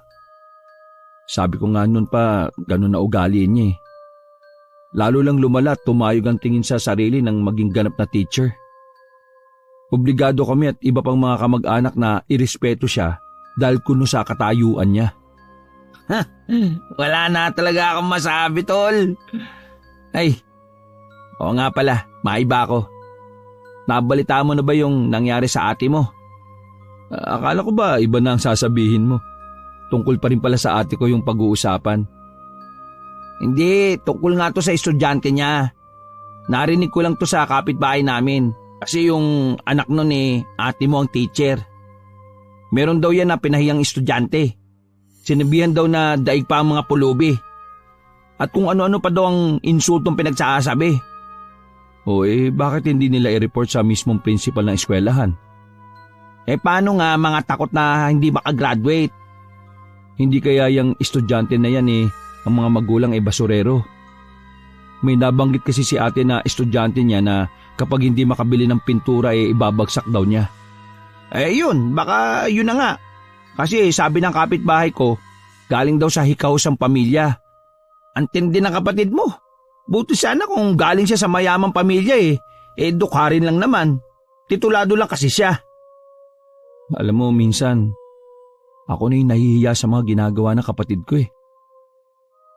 Sabi ko nga nun pa, ganun na ugali niya eh. Lalo lang lumala at tumayog ang tingin sa sarili ng maging ganap na teacher. Obligado kami at iba pang mga kamag-anak na irespeto siya dahil kuno sa katayuan niya. Wala na talaga akong masabi, tol. Ay, oo nga pala, maiba ako. Nabalita mo na ba yung nangyari sa ate mo? Akala ko ba iba na ang sasabihin mo? Tungkol pa rin pala sa ate ko yung pag-uusapan. Hindi, tungkol nga to sa estudyante niya. Narinig ko lang to sa kapitbahay namin. Kasi yung anak nun ate mo ang teacher. Meron daw yan na pinahiyang estudyante. Sinabihan daw na daig pa ang mga pulubi. At kung ano-ano pa daw ang insultong pinagsasabi. O bakit hindi nila i-report sa mismong principal ng eskwelahan? Paano nga mga takot na hindi makagraduate? Hindi kaya yung estudyante na yan ang mga magulang basurero. May nabanggit kasi si ate na estudyante niya na kapag hindi makabili ng pintura ibabagsak daw niya. Yun, baka yun na nga. Kasi sabi ng kapitbahay ko, galing daw sa hikausang pamilya. Ang tindi ng kapatid mo. Buti sana kung galing siya sa mayamang pamilya dukharin lang naman. Titulado lang kasi siya. Alam mo, minsan, ako na yung nahihiya sa mga ginagawa ng kapatid ko eh.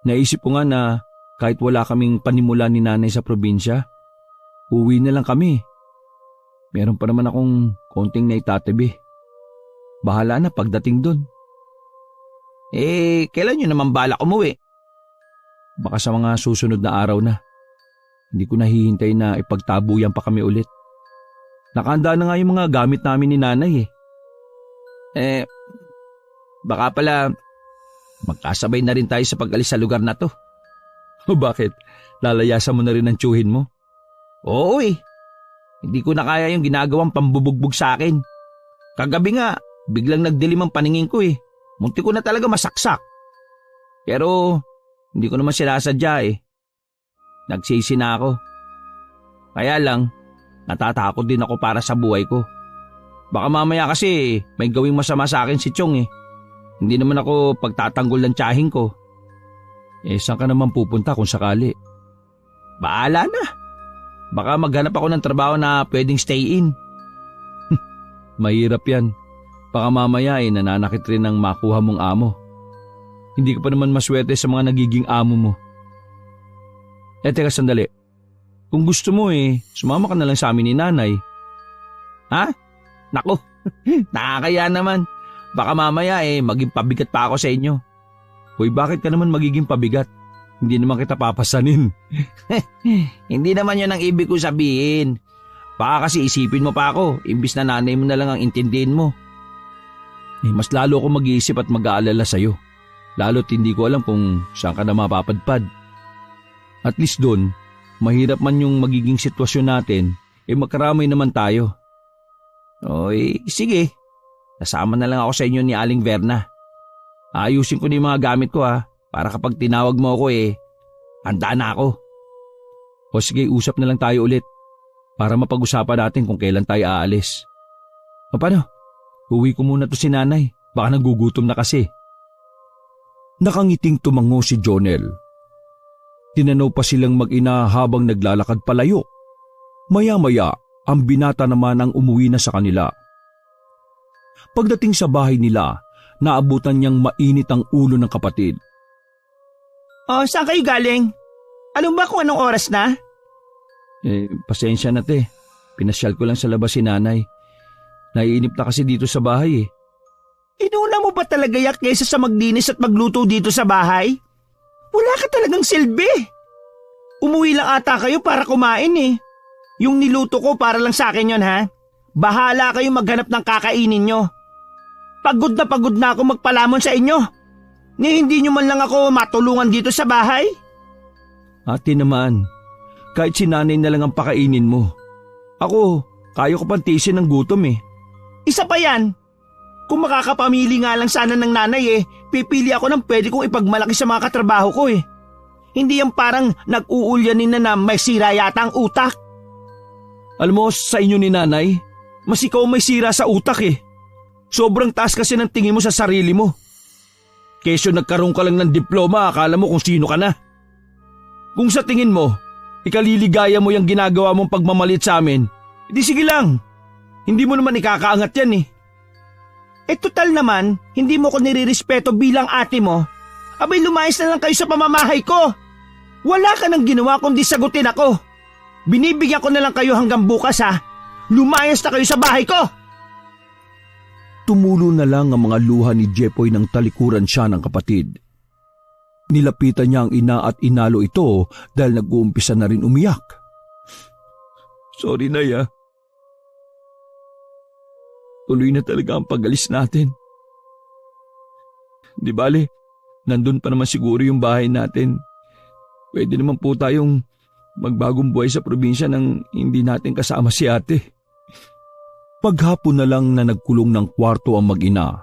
Naisip ko nga na kahit wala kaming panimula ni nanay sa probinsya, uwi na lang kami. Meron pa naman akong konting naitatabi. Bahala na pagdating doon. Kailan nyo naman balak umuwi? Baka sa mga susunod na araw na. Hindi ko nahihintay na ipagtabuyan pa kami ulit. Nakahanda na nga yung mga gamit namin ni nanay eh. Baka pala magkasabay na rin tayo sa pag-alis sa lugar na to. O bakit? Lalayasan mo na rin ang tiyuhin mo? Oo eh. Hindi ko na kaya yung ginagawang pambubugbog sa akin. Kagabi nga, biglang nagdilim ang paningin ko eh. Munti ko na talaga masaksak. Pero hindi ko naman sinasadya eh. Nagsisi na ako. Kaya lang, natatakot din ako para sa buhay ko. Baka mamaya kasi may gawing masama sa akin si Chong eh. Hindi naman ako pagtatanggol ng tiyahin ko. Saan ka naman pupunta kung sakali? Bahala na. Baka maghanap ako ng trabaho na pwedeng stay in. Mahirap yan. Baka mamaya nananakit rin ang makuha mong amo. Hindi ka pa naman maswerte sa mga nagiging amo mo. Teka sandali. Kung gusto mo sumama ka na lang sa amin ni nanay. Ha? Naku, nakakaya naman. Baka mamaya maging pabigat pa ako sa inyo. Hoy, bakit ka naman magiging pabigat? Hindi naman kita papasanin. Hindi naman yun ang ibig ko sabihin. Baka kasi isipin mo pa ako, imbis na nanay mo na lang ang intindihin mo. Mas lalo ako mag-iisip at mag-aalala sa'yo. Lalo't hindi ko alam kung saan ka na mapapadpad. At least doon, mahirap man yung magiging sitwasyon natin, magkaramay naman tayo. Oy, sige. Kasama na lang ako sa inyo ni Aling Verna. Ayusin ko na yung mga gamit ko para kapag tinawag mo ako handa na ako. O sige, usap na lang tayo ulit para mapag-usapan natin kung kailan tayo aalis. O paano? Uwi ko muna to si nanay. Baka nagugutom na kasi. Nakangiting tumango si Jonel. Tinanaw pa silang mag-ina habang naglalakad palayo. Maya-maya, ang binata naman ang umuwi na sa kanila. Pagdating sa bahay nila, naabutan niyang mainit ang ulo ng kapatid. Saan kayo galing? Alam ba kung anong oras na? Pasensya na te. Pinasyal ko lang sa labas si nanay. Naiinip na kasi dito sa bahay Inuna mo ba talaga yak kaysa sa maglinis at magluto dito sa bahay? Wala ka talagang silbi. Umuwi lang ata kayo para kumain Yung niluto ko para lang sa akin yon ha. Bahala kayo maghanap ng kakainin nyo. Pagod na ako magpalamon sa inyo. Hindi nyo man lang ako matulungan dito sa bahay. Ate naman, kahit si nanay na lang ang pakainin mo. Ako, kaya ko pang tiisin ng gutom Isa pa yan. Kung makakapamili nga lang sana ng nanay pipili ako ng pwede kong ipagmalaki sa mga katrabaho ko Hindi yung parang nag-uulyanin na may sira yata ang utak. Alam mo, sa inyo ni nanay, mas ikaw may sira sa utak Sobrang taas kasi ng tingin mo sa sarili mo. Kesyo nagkaroon ka lang ng diploma, akala mo kung sino ka na. Kung sa tingin mo, ikaliligaya mo yung ginagawa mong pagmamalit sa amin, di sige lang. Hindi mo naman ikakaangat yan Total naman, hindi mo ko nirirespeto bilang ate mo. Abay lumayas na lang kayo sa pamamahay ko. Wala ka nang ginawa kundi sagutin ako. Binibigyan ko na lang kayo hanggang bukas Lumayas na kayo sa bahay ko. Tumulo na lang ang mga luha ni Jepoy nang talikuran siya ng kapatid. Nilapitan niya ang ina at inalo ito dahil nag-uumpisa na rin umiyak. Sorry Nay Tuloy na talaga ang pag-alis natin. Di bale, nandun pa naman siguro yung bahay natin. Pwede naman po tayong magbagong buhay sa probinsya nang hindi natin kasama si ate. Paghapon na lang na nagkulong ng kwarto ang mag-ina.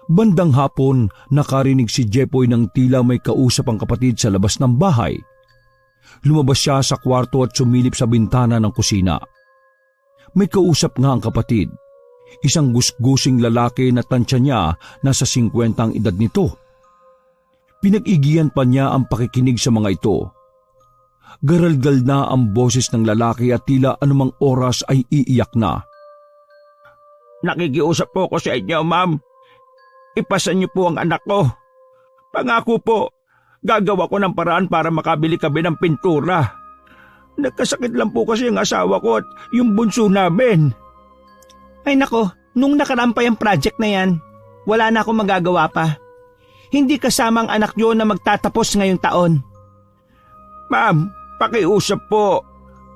Bandang hapon, nakarinig si Jepoy ng tila may kausap ang kapatid sa labas ng bahay. Lumabas siya sa kwarto at sumilip sa bintana ng kusina. May kausap nga ang kapatid. Isang gusgusing lalaki na tansya niya nasa 50 ang edad nito. Pinag-igiyan pa niya ang pakikinig sa mga ito. Garalgal na ang boses ng lalaki at tila anumang oras ay iiyak na. Nakikiusap po ko sa inyo, ma'am. Ipasa niyo po ang anak ko. Pangako po, gagawa ko ng paraan para makabili kami ng pintura. Nagkasakit lang po kasi ang asawa ko at yung bunso namin. Ay nako, nung nakarampay ang project na yan, wala na akong magagawa pa. Hindi kasama ang anak nyo na magtatapos ngayong taon. Ma'am, pakiusap po.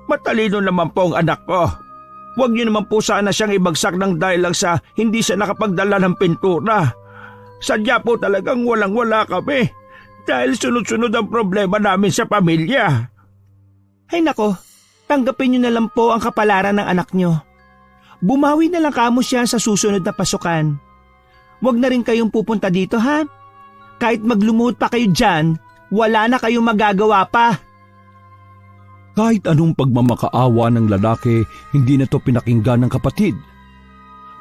Matalino naman po ang anak ko. Huwag niyo naman po sana siyang ibagsak ng dahil lang sa hindi siya nakapagdala ng pintura. Sadya po talagang walang-wala kami dahil sunod-sunod ang problema namin sa pamilya. Ay nako, tanggapin nyo na lang po ang kapalaran ng anak nyo. Bumawi na lang kamo siya sa susunod na pasukan. Huwag na rin kayong pupunta dito ha. Kahit maglumuhod pa kayo dyan, wala na kayong magagawa pa. Kahit anong pagmamakaawa ng lalaki, hindi na to pinakinggan ng kapatid.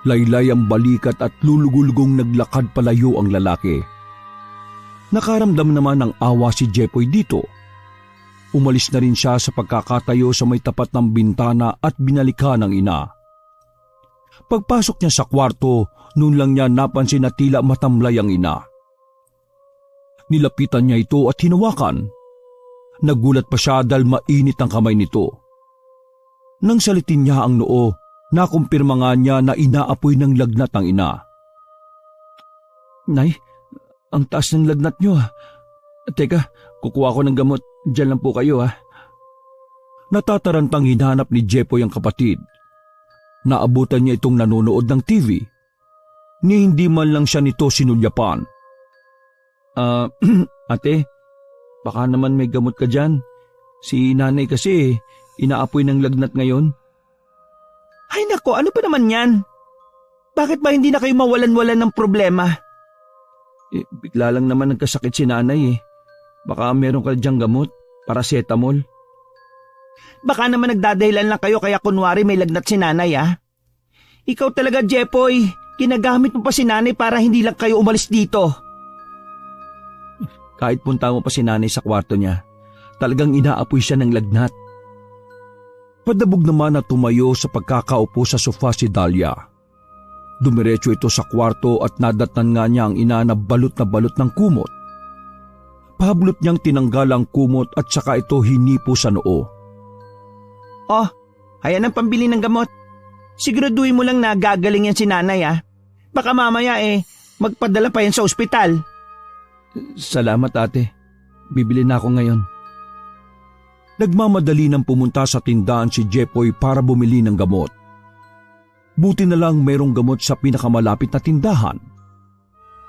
Laylay ang balikat at lulugulugong naglakad palayo ang lalaki. Nakaramdam naman ng awa si Jepoy dito. Umalis na rin siya sa pagkakatayo sa may tapat ng bintana at binalikan ng ina. Pagpasok niya sa kwarto, noon lang niya napansin na tila matamlay ang ina. Nilapitan niya ito at hinawakan. Nagulat pa siya dahil mainit ang kamay nito. Nang salitin niya ang noo, nakumpirma nga niya na inaapoy ng lagnat ang ina. Nay, ang taas ng lagnat niyo ha. Teka, kukuha ko ng gamot. Diyan lang po kayo ha. Natatarantang hinanap ni Jepoy ang kapatid. Naabutan niya itong nanonood ng TV. Ni hindi man lang siya nito sinulyapan. Ate, baka naman may gamot ka dyan. Si nanay kasi inaapoy ng lagnat ngayon. Ay nako, ano pa naman yan? Bakit ba hindi na kayo mawalan-walan ng problema? Bigla lang naman nagkasakit si nanay eh. Baka meron ka dyang gamot, paracetamol. Baka naman nagdadahilan lang kayo kaya kunwari may lagnat si nanay ah. Ikaw talaga Jepoy, ginagamit mo pa si nanay para hindi lang kayo umalis dito. Kahit punta mo pa si nanay sa kwarto niya, talagang inaapoy siya ng lagnat. Padabog naman na tumayo sa pagkakaupo sa sofa si Dahlia. Dumiretso ito sa kwarto at nadatnan nga niya ang ina na balot ng kumot. Pahablot niyang tinanggal ang kumot at saka ito hinipo sa noo. Oh, ayan ang pambili ng gamot. Siguraduhin mo lang na gagaling yan si nanay ah. Baka mamaya magpadala pa yan sa ospital. Salamat ate. Bibili na ako ngayon. Nagmamadali nang pumunta sa tindahan si Jepoy para bumili ng gamot. Buti na lang mayroong gamot sa pinakamalapit na tindahan.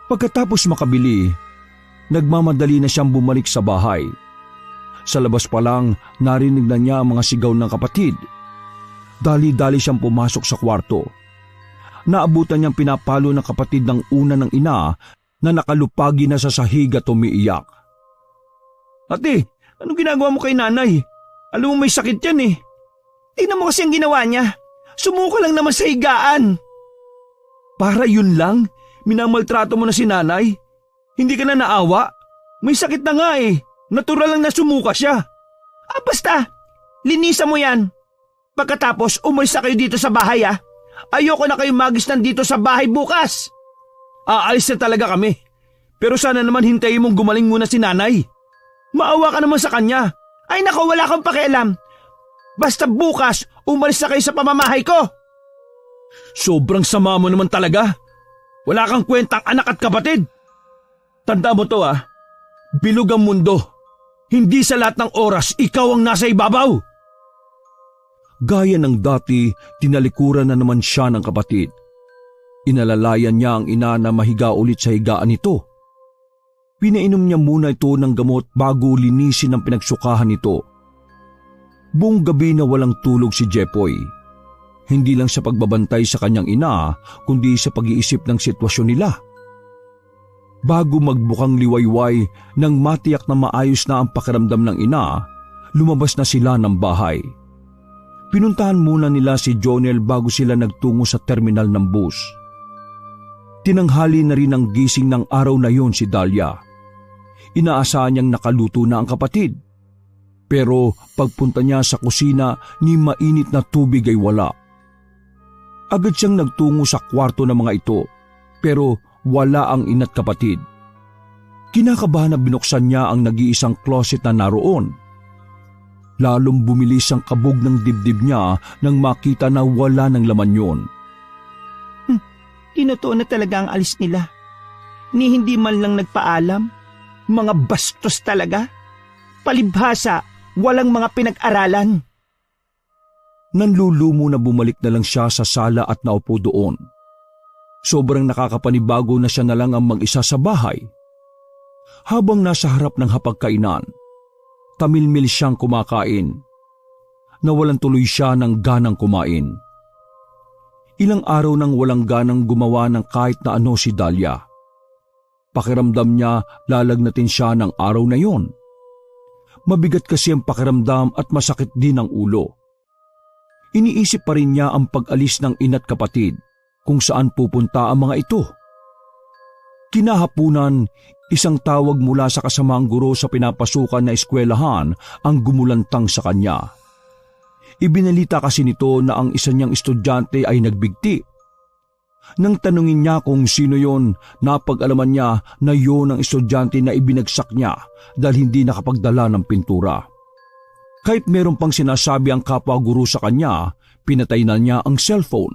Pagkatapos makabili, nagmamadali na siyang bumalik sa bahay. Sa labas pa lang, narinig na niya ang mga sigaw ng kapatid. Dali-dali siyang pumasok sa kwarto. Naabutan niyang pinapalo ng kapatid ng una ng ina na nakalupagi na sa sahig at umiiyak. Ate, anong ginagawa mo kay nanay? Alam mo may sakit yan eh. Tingnan mo kasi ang ginawa niya. Sumuko lang naman sa higaan. Para yun lang? Minamaltrato mo na si nanay? Hindi ka na naawa? May sakit na nga eh. Natural lang na sumuka siya. Basta, linisan mo yan. Pagkatapos, umalis na kayo dito sa bahay ah. Ayoko na kayo magisnan dito sa bahay bukas. Aalis na talaga kami. Pero sana naman hintayin mong gumaling muna si nanay. Maawa ka naman sa kanya. Ay nako, wala kang pakialam. Basta bukas, umalis na kayo sa pamamahay ko. Sobrang sama mo naman talaga. Wala kang kwentang anak at kapatid. Tanda mo to ah. Bilog ang mundo. Hindi sa lahat ng oras ikaw ang nasa ibabaw. Gaya ng dati, tinalikuran na naman siya ng kapatid. Inalalayan niya ang ina na mahiga ulit sa higaan nito. Pinainom niya muna ito ng gamot bago linisin ang pinagsukahan nito. Buong gabi na walang tulog si Jepoy. Hindi lang sa pagbabantay sa kanyang ina, kundi sa pag-iisip ng sitwasyon nila. Bago magbukang liwayway nang matiyak na maayos na ang pakiramdam ng ina, lumabas na sila ng bahay. Pinuntahan muna nila si Jonel bago sila nagtungo sa terminal ng bus. Tinanghali na rin ang gising ng araw na yon si Dahlia. Inaasahan niyang nakaluto na ang kapatid. Pero pagpunta niya sa kusina, ni mainit na tubig ay wala. Agad siyang nagtungo sa kwarto ng mga ito, pero wala ang ina't kapatid. Kinakabahan na binuksan niya ang nag-iisang closet na naroon. Lalong bumilis ang kabog ng dibdib niya nang makita na wala ng laman yun. Tinotoo na talaga ang alis nila. Ni hindi man lang nagpaalam. Mga bastos talaga. Palibhasa, walang mga pinag-aralan. Nanlulumo na bumalik na lang siya sa sala at naupo doon. Sobrang nakakapanibago na siya na lang ang mag-isa sa bahay. Habang nasa harap ng hapagkainan, tamilmil siyang kumakain. Nawalan tuloy siya ng ganang kumain. Ilang araw nang walang ganang gumawa ng kahit na ano si Dahlia. Pakiramdam niya lalagnatin siya ng araw na yon. Mabigat kasi ang pakiramdam at masakit din ang ulo. Iniisip pa rin niya ang pag-alis ng ina't kapatid kung saan pupunta ang mga ito. Kinahapunan, isang tawag mula sa kasamaang guro sa pinapasukan na eskwelahan ang gumulantang sa kanya. Ibinalita kasi nito na ang isa niyang estudyante ay nagbigti. Nang tanungin niya kung sino yon, napag-alaman niya na yon ang estudyante na ibinagsak niya dahil hindi nakapagdala ng pintura. Kahit meron pang sinasabi ang kapwa guro sa kanya, pinatay na niya ang cellphone.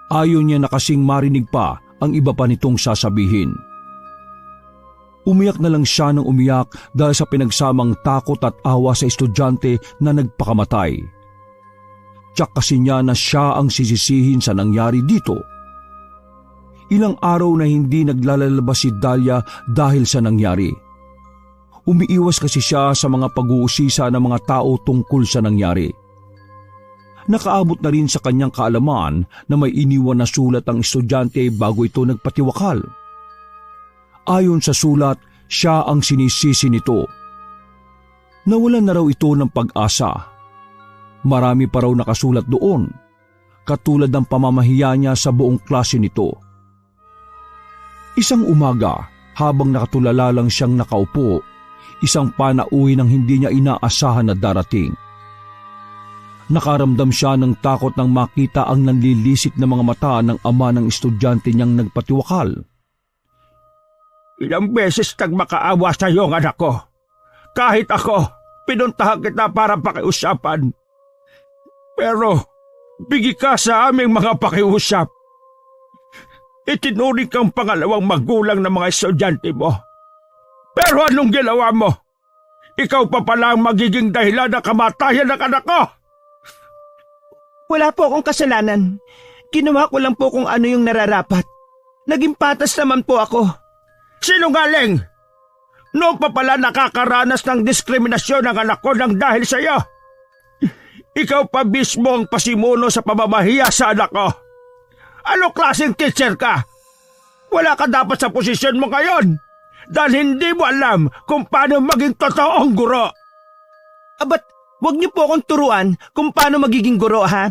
Ayaw niya na kasing marinig pa ang iba pa nitong sasabihin. Umiyak na lang siya ng umiyak dahil sa pinagsamang takot at awa sa estudyante na nagpakamatay. Tiyak kasi niya na siya ang sisisihin sa nangyari dito. Ilang araw na hindi naglalalabas si Dahlia dahil sa nangyari. Umiiwas kasi siya sa mga pag-uusisa ng mga tao tungkol sa nangyari. Nakaabot na rin sa kanyang kaalaman na may iniwan na sulat ang estudyante bago ito nagpatiwakal. Ayon sa sulat, siya ang sinisisi nito. Nawalan na raw ito ng pag-asa. Marami pa raw nakasulat doon, katulad ng pamamahiya niya sa buong klase nito. Isang umaga, habang nakatulala lang siyang nakaupo, isang panauwi ng hindi niya inaasahan na darating. Nakaramdam siya ng takot nang makita ang nanlilisik na mga mata ng ama ng estudyante niyang nagpatiwakal. Ilang beses nagmakaawa sa iyo ang anak ko. Kahit ako, pinuntahan kita para pakiusapan. Pero, bigi ka sa aming mga pakiusap. Itinuring kang pangalawang magulang ng mga estudyante mo. Pero anong ginawa mo? Ikaw pa pala ang magiging dahilan ng kamatayan ng anak ko. Wala po akong kasalanan. Ginawa ko lang po kung ano yung nararapat. Naging patas naman po ako. Sinungaling! Noon pa pala nakakaranas ng diskriminasyon ng anak ko nang dahil sa iyo. Ikaw pa mismo ang pasimuno sa pamamahiya sa anak ko. Ano klaseng teacher ka? Wala ka dapat sa posisyon mo ngayon dahil hindi mo alam kung paano maging totoong guro. Abat, wag niyo po akong turuan kung paano magiging guro, ha?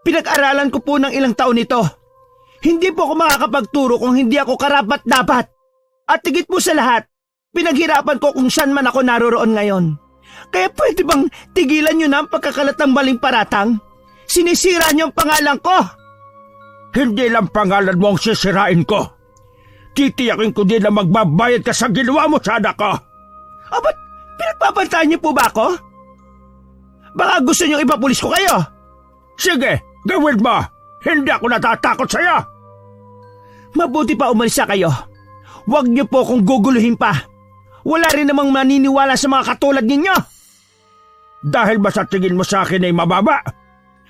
Pinag-aralan ko po ng ilang taon ito. Hindi po ako makakapagturo kung hindi ako karapat-dapat. At tigit po sa lahat, pinaghirapan ko kung saan man ako naroroon ngayon. Kaya pwede bang tigilan niyo na ang pagkakalat ng maling paratang? Sinisira niyo ang pangalan ko. Hindi lang pangalan mo ang sisirain ko. Titiyakin ko din na magbabayad ka sa ginawa mo sa anak ko. Abat, pinagpapantayan niyo po ba ako? Baka gusto niyo ipapulis ko kayo. Sige, gawin mo. Hindi ako natatakot sa iyo. Mabuti pa umalis na kayo. Huwag niyo po akong guguluhin pa. Wala rin namang maniniwala sa mga katulad ninyo. Dahil ba sa tingin mo sa akin ay mababa?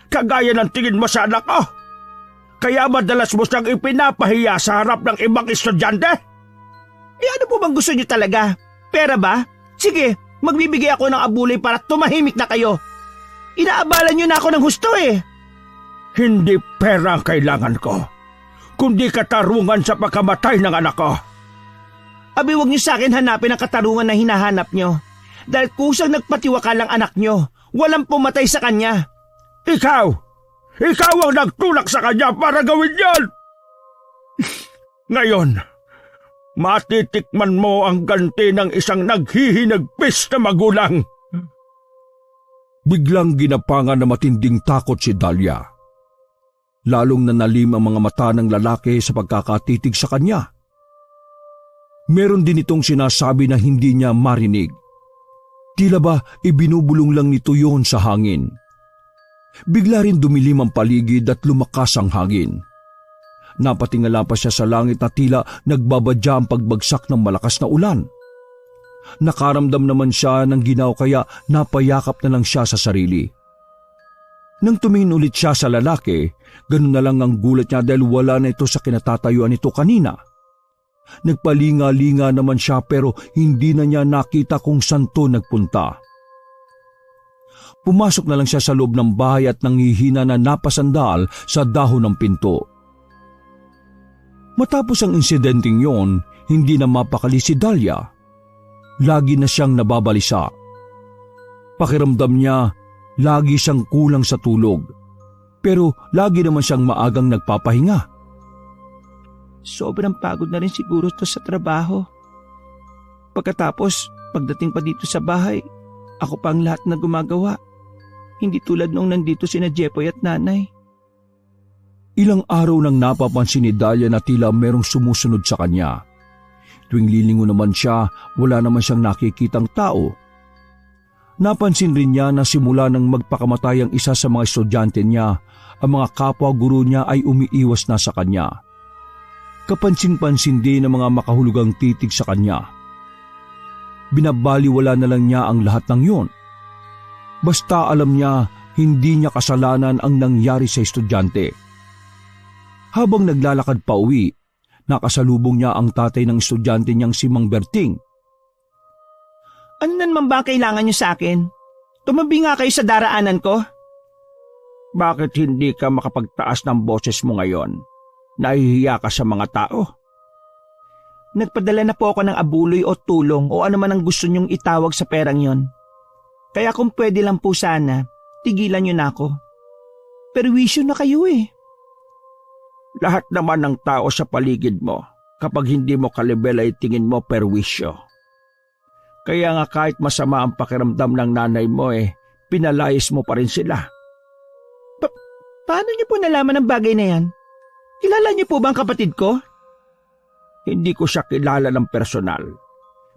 Kagaya ng tingin mo sa anak ko? Kaya madalas mo siyang ipinapahiya sa harap ng ibang estudyante? Ano po bang gusto niyo talaga? Pera ba? Sige, magbibigay ako ng abulay para tumahimik na kayo. Inaabalan niyo na ako ng husto eh. Hindi pera ang kailangan ko, kundi katarungan sa pagkamatay ng anak ko. Abi, huwag niyo sa akin hanapin ang katarungan na hinahanap niyo. Dahil kusang nagpatiwakal ang anak niyo, walang pumatay sa kanya. Ikaw ang nagtulak sa kanya para gawin yan! Ngayon, matitikman mo ang ganti ng isang naghihinagpis na magulang. Biglang ginapangan na matinding takot si Dahlia. Lalong nanalim ang mga mata ng lalaki sa pagkakatitig sa kanya. Meron din itong sinasabi na hindi niya marinig. Tila ba ibinubulong lang nito yon sa hangin. Bigla rin dumilim ang paligid at lumakas ang hangin. Napatingala pa siya sa langit na tila nagbabadya ang pagbagsak ng malakas na ulan. Nakaramdam naman siya ng ginaw kaya napayakap na lang siya sa sarili. Nang tumingin ulit siya sa lalaki, ganun na lang ang gulat niya dahil wala na ito sa kinatatayuan nito kanina. Nagpalinga-linga naman siya pero hindi na niya nakita kung saan to nagpunta. Pumasok na lang siya sa loob ng bahay at nanghihina na napasandal sa dahon ng pinto. Matapos ang insidenteng yon, hindi na mapakali si Dahlia. Lagi na siyang nababalisa. Pakiramdam niya, lagi siyang kulang sa tulog. Pero lagi naman siyang maagang nagpapahinga. Sobrang pagod na rin siguro to sa trabaho. Pagkatapos, pagdating pa dito sa bahay, ako pa ang lahat na gumagawa. Hindi tulad noong nandito sina Jepoy at nanay. Ilang araw nang napapansin ni Dahlia na tila merong sumusunod sa kanya. Tuwing lilingon naman siya, wala naman siyang nakikitang tao. Napansin rin niya na simula nang magpakamatay ang isa sa mga estudyante niya, ang mga kapwa-guro niya ay umiiwas na sa kanya. Kapansin-pansin din ng mga makahulugang titig sa kanya. Binabaliwala na lang niya ang lahat ng yun. Basta alam niya, hindi niya kasalanan ang nangyari sa estudyante. Habang naglalakad pa uwi, nakasalubong niya ang tatay ng estudyante niyang si Mang Berting. Ano naman ba kailangan niyo sa akin? Tumabi nga kayo sa daraanan ko. Bakit hindi ka makapagtaas ng boses mo ngayon? Nahihiya ka sa mga tao? Nagpadala na po ako ng abuloy o tulong o ano man ang gusto niyong itawag sa perang yon. Kaya kung pwede lang po sana, tigilan niyo na ako. Perwisyo na kayo eh. Lahat naman ng tao sa paligid mo, kapag hindi mo kalibel ay tingin mo perwisyo. Kaya nga kahit masama ang pakiramdam ng nanay mo pinalayas mo pa rin sila. Paano niyo po nalaman ang bagay na yan? Kilala niyo po ba ang kapatid ko? Hindi ko siya kilala ng personal.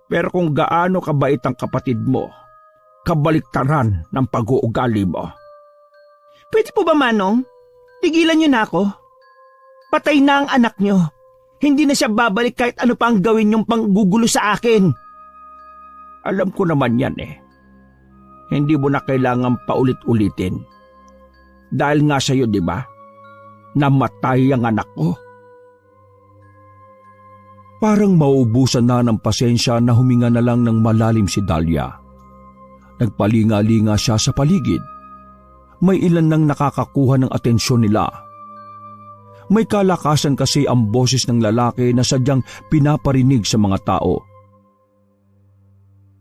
Pero kung gaano kabait ang kapatid mo, kabaliktaran ng pag-uugali mo. Pwede po ba, Manong? Tigilan niyo na ako. Patay na ang anak niyo. Hindi na siya babalik kahit ano pa ang gawin niyong panggugulo sa akin. Alam ko naman yan Hindi mo na kailangan paulit-ulitin. Dahil nga sa'yo, di ba? Namatay ang anak ko. Parang mauubusan na ng pasensya na huminga na lang ng malalim si Dahlia. Nagpalinga-linga siya sa paligid. May ilan nang nakakakuha ng atensyon nila. May kalakasan kasi ang boses ng lalaki na sadyang pinaparinig sa mga tao.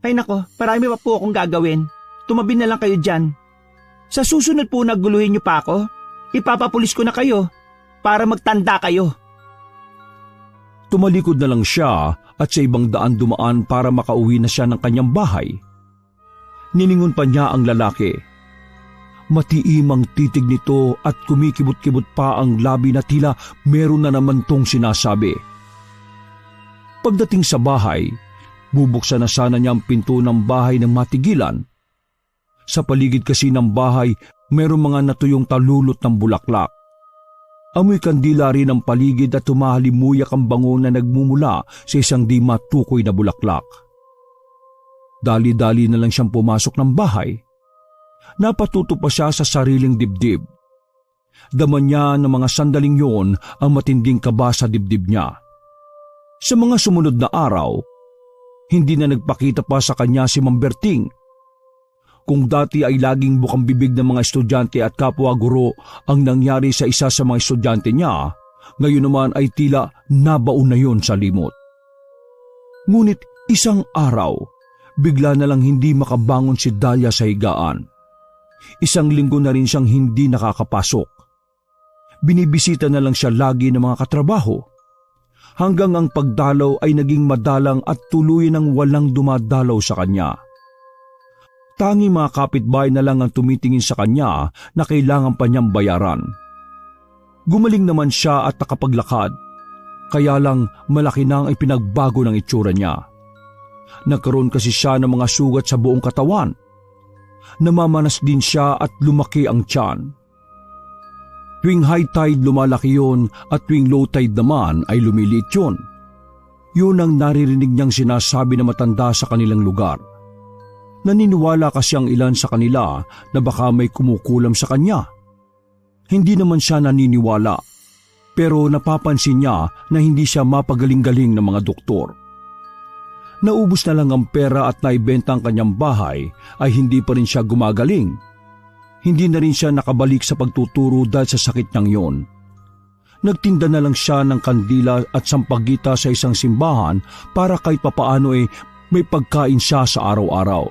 Ay nako, marami pa po akong gagawin. Tumabi na lang kayo dyan. Sa susunod po naguluhin niyo pa ako, ipapapulis ko na kayo para magtanda kayo. Tumalikod na lang siya at sa ibang daan dumaan para makauwi na siya ng kanyang bahay. Niningon pa niya ang lalaki. Matiimang titig nito at kumikibot-kibot pa ang labi na tila meron na naman tong sinasabi. Pagdating sa bahay, bubuksan na sana niya ang pinto ng bahay ng matigilan. Sa paligid kasi ng bahay, merong mga natuyong talulot ng bulaklak. Amoy kandila rin ang paligid at tumahalimuyak ang bango na nagmumula sa isang di matukoy na bulaklak. Dali-dali na lang siyang pumasok ng bahay. Napatuto pa siya sa sariling dibdib. Daman niya ng mga sandaling yon ang matinding kaba sa dibdib niya. Sa mga sumunod na araw, hindi na nagpakita pa sa kanya si Mang Berting. Kung dati ay laging bukang bibig ng mga estudyante at kapwa-guro ang nangyari sa isa sa mga estudyante niya, ngayon naman ay tila nabaon na yon sa limot. Ngunit isang araw, bigla na lang hindi makabangon si Dahlia sa higaan. Isang linggo na rin siyang hindi nakakapasok. Binibisita na lang siya lagi ng mga katrabaho. Hanggang ang pagdalaw ay naging madalang at tuluyan ng walang dumadalaw sa kanya. Tangi mga kapitbahay na lang ang tumitingin sa kanya na kailangan pa niyang bayaran. Gumaling naman siya at nakapaglakad, kaya lang malaki na ang ipinagbago ng itsura niya. Nagkaroon kasi siya ng mga sugat sa buong katawan. Namamanas din siya at lumaki ang tiyan. Tuwing high tide lumalaki yun at tuwing low tide naman ay lumiliit yun. Yun ang naririnig niyang sinasabi na matanda sa kanilang lugar. Naniniwala kasi ang ilan sa kanila na baka may kumukulam sa kanya. Hindi naman siya naniniwala, pero napapansin niya na hindi siya mapagaling-galing ng mga doktor. Naubos na lang ang pera at naibenta ang kanyang bahay ay hindi pa rin siya gumagaling. Hindi na rin siya nakabalik sa pagtuturo dahil sa sakit niyang yon. Nagtinda na lang siya ng kandila at sampagita sa isang simbahan para kahit papaano may pagkain siya sa araw-araw.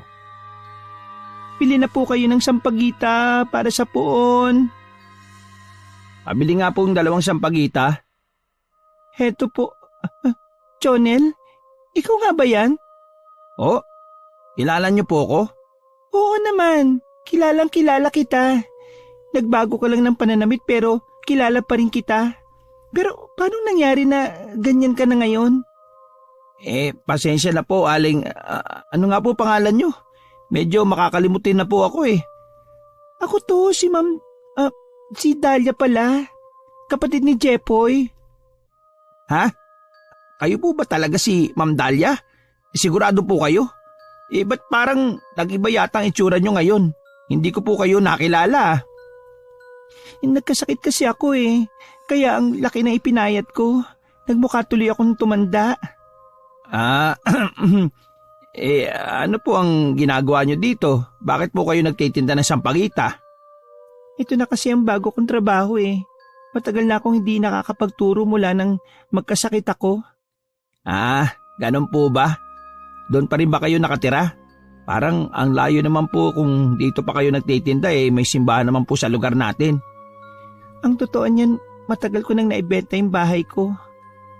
Pili na po kayo ng sampagita para sa puon. Pabili nga po ng 2 sampagita. Heto po. Jonel, ikaw nga ba yan? Oh, kilala niyo po ako? Oo naman, kilalang kilala kita. Nagbago ka lang ng pananamit pero kilala pa rin kita. Pero paano nangyari na ganyan ka na ngayon? Pasensya na po, Aling. Ano nga po pangalan niyo? Medyo makakalimutin na po ako eh. Ako to, si Ma'am... si Dahlia pala. Kapatid ni Jepoy. Ha? Kayo po ba talaga si Ma'am Dahlia? Sigurado po kayo? Ba't parang nag-iba yata ang itsura niyo ngayon? Hindi ko po kayo nakilala. Nagkasakit kasi ako eh. Kaya ang laki na ipinayat ko. Nagmukha tuloy akong tumanda. Ano po ang ginagawa niyo dito? Bakit po kayo nagtitinda ng sampagita? Ito na kasi ang bago kong trabaho eh. Matagal na akong hindi nakakapagturo mula nang magkasakit ako. Ganun po ba? Doon pa rin ba kayo nakatira? Parang ang layo naman po kung dito pa kayo nagtitinda may simbahan naman po sa lugar natin. Ang totoo niyan, matagal ko nang naibenta yung bahay ko.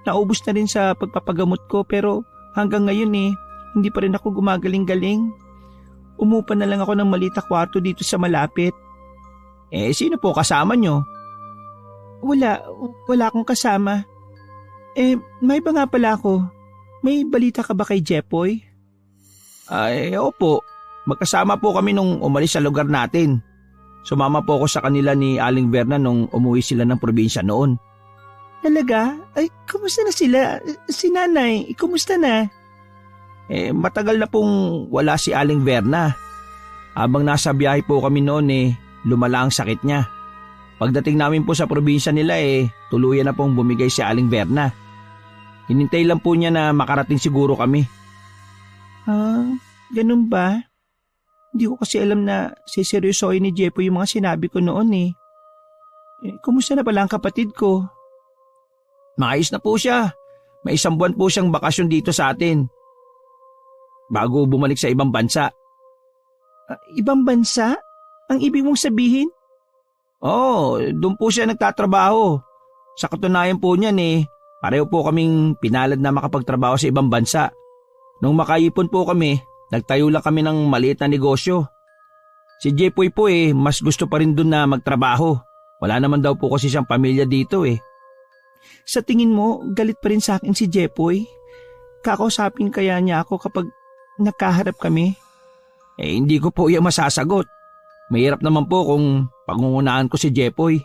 Naubos na rin sa pagpapagamot ko pero hanggang ngayon hindi pa rin ako gumagaling-galing. Umupa na lang ako ng maliit na kwarto dito sa malapit. Sino po kasama nyo? Wala akong kasama. May iba nga pala ako. May balita ka ba kay Jepoy? Opo. Magkasama po kami nung umalis sa lugar natin. Sumama po ako sa kanila ni Aling Verna nung umuwi sila ng probinsya noon. Talaga? Ay, kumusta na sila? Si nanay, kumusta na? Matagal na pong wala si Aling Verna. Habang nasa biyahe po kami noon lumala ang sakit niya. Pagdating namin po sa probinsya nila tuluyan na pong bumigay si Aling Verna. Hinintay lang po niya na makarating siguro kami. Ganun ba? Hindi ko kasi alam na siseryosoy ni Jepo yung mga sinabi ko noon kumusta na pala ang kapatid ko? Maayos na po siya. May 1 buwan po siyang bakasyon dito sa atin. Bago bumalik sa ibang bansa. Ibang bansa? Ang ibig mong sabihin? Oo, doon po siya nagtatrabaho. Sa katunayan po niyan pareho po kaming pinalad na makapagtrabaho sa ibang bansa. Nung makaipon po kami, nagtayo lang kami ng maliit na negosyo. Si Jepoy po mas gusto pa rin doon na magtrabaho. Wala naman daw po kasi siyang pamilya dito Sa tingin mo, galit pa rin sa akin si Jepoy? Kakausapin kaya niya ako kapag nakaharap kami? Hindi ko po yan masasagot. Mahirap naman po kung pangungunahan ko si Jepoy.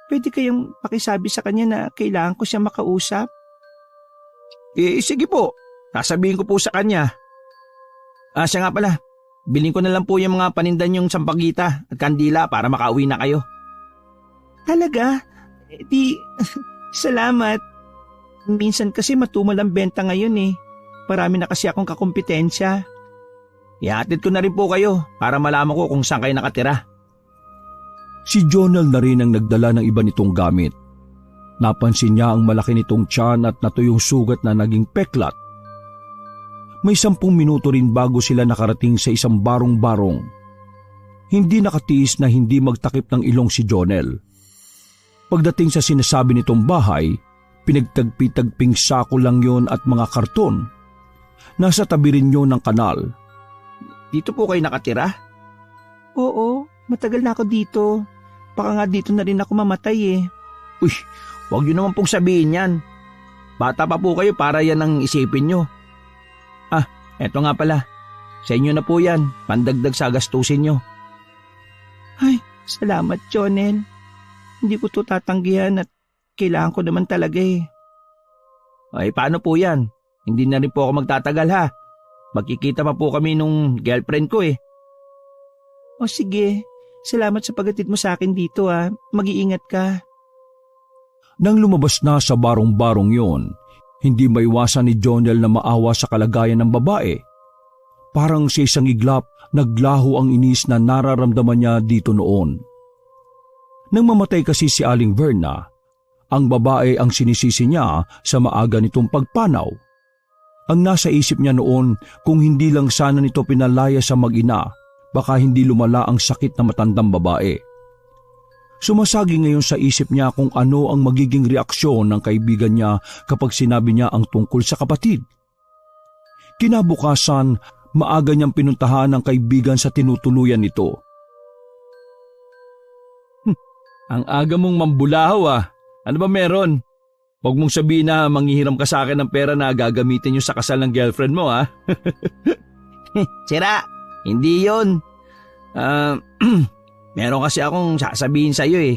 Pwede kayong pakisabi sa kanya na kailangan ko siya makausap? Sige po. Sasabihin ko po sa kanya. Siya nga pala. Bilhin ko na lang po yung mga panindan yung sampagita at kandila para makauwi na kayo. Talaga? Salamat. Minsan kasi matumal ang benta ngayon Marami na kasi akong kakumpetensya. Ihatid ko na rin po kayo para malaman ko kung saan kayo nakatira. Si Jonel na rin ang nagdala ng iba nitong gamit. Napansin niya ang malaki nitong tiyan at natuyong sugat na naging peklat. May 10 minuto rin bago sila nakarating sa isang barong-barong. Hindi nakatiis na hindi magtakip ng ilong si Jonel. Pagdating sa sinasabi nitong bahay, pinagtagpi-tagping sako lang yon at mga karton. Nasa tabi rin yun ng kanal. Dito po kayo nakatira? Oo, matagal na ako dito. Baka nga dito na rin ako mamatay Uy, huwag niyo naman pong sabihin yan. Bata pa po kayo para yan ang isipin nyo. Eto nga pala. Sa inyo na po yan, pandagdag sa gastusin nyo. Ay, salamat, Jonel. Hindi ko to tatanggihan at kailangan ko naman talaga eh. Ay, paano po yan? Hindi na rin po ako magtatagal ha. Magkikita pa po kami nung girlfriend ko eh. O sige, salamat sa paghatid mo sa akin dito ah. Mag-iingat ka. Nang lumabas na sa barong-barong yon, hindi maiwasan ni Jonel na maawa sa kalagayan ng babae. Parang sa isang iglap, naglaho ang inis na nararamdaman niya dito noon. Nang mamatay kasi si Aling Verna, ang babae ang sinisisi niya sa maaga nitong pagpanaw. Ang nasa isip niya noon, kung hindi lang sana nito pinalaya sa mag-ina, baka hindi lumala ang sakit na matandang babae. Sumasagi ngayon sa isip niya kung ano ang magiging reaksyon ng kaibigan niya kapag sinabi niya ang tungkol sa kapatid. Kinabukasan, maaga niyang pinuntahan ng kaibigan sa tinutuluyan nito. Ang aga mong mambulahaw ah. Ano ba meron? Huwag mong sabihin na manghihiram ka sa akin ng pera na gagamitin nyo sa kasal ng girlfriend mo ah. Sira! Hindi yon. Meron kasi akong sasabihin sa iyo eh.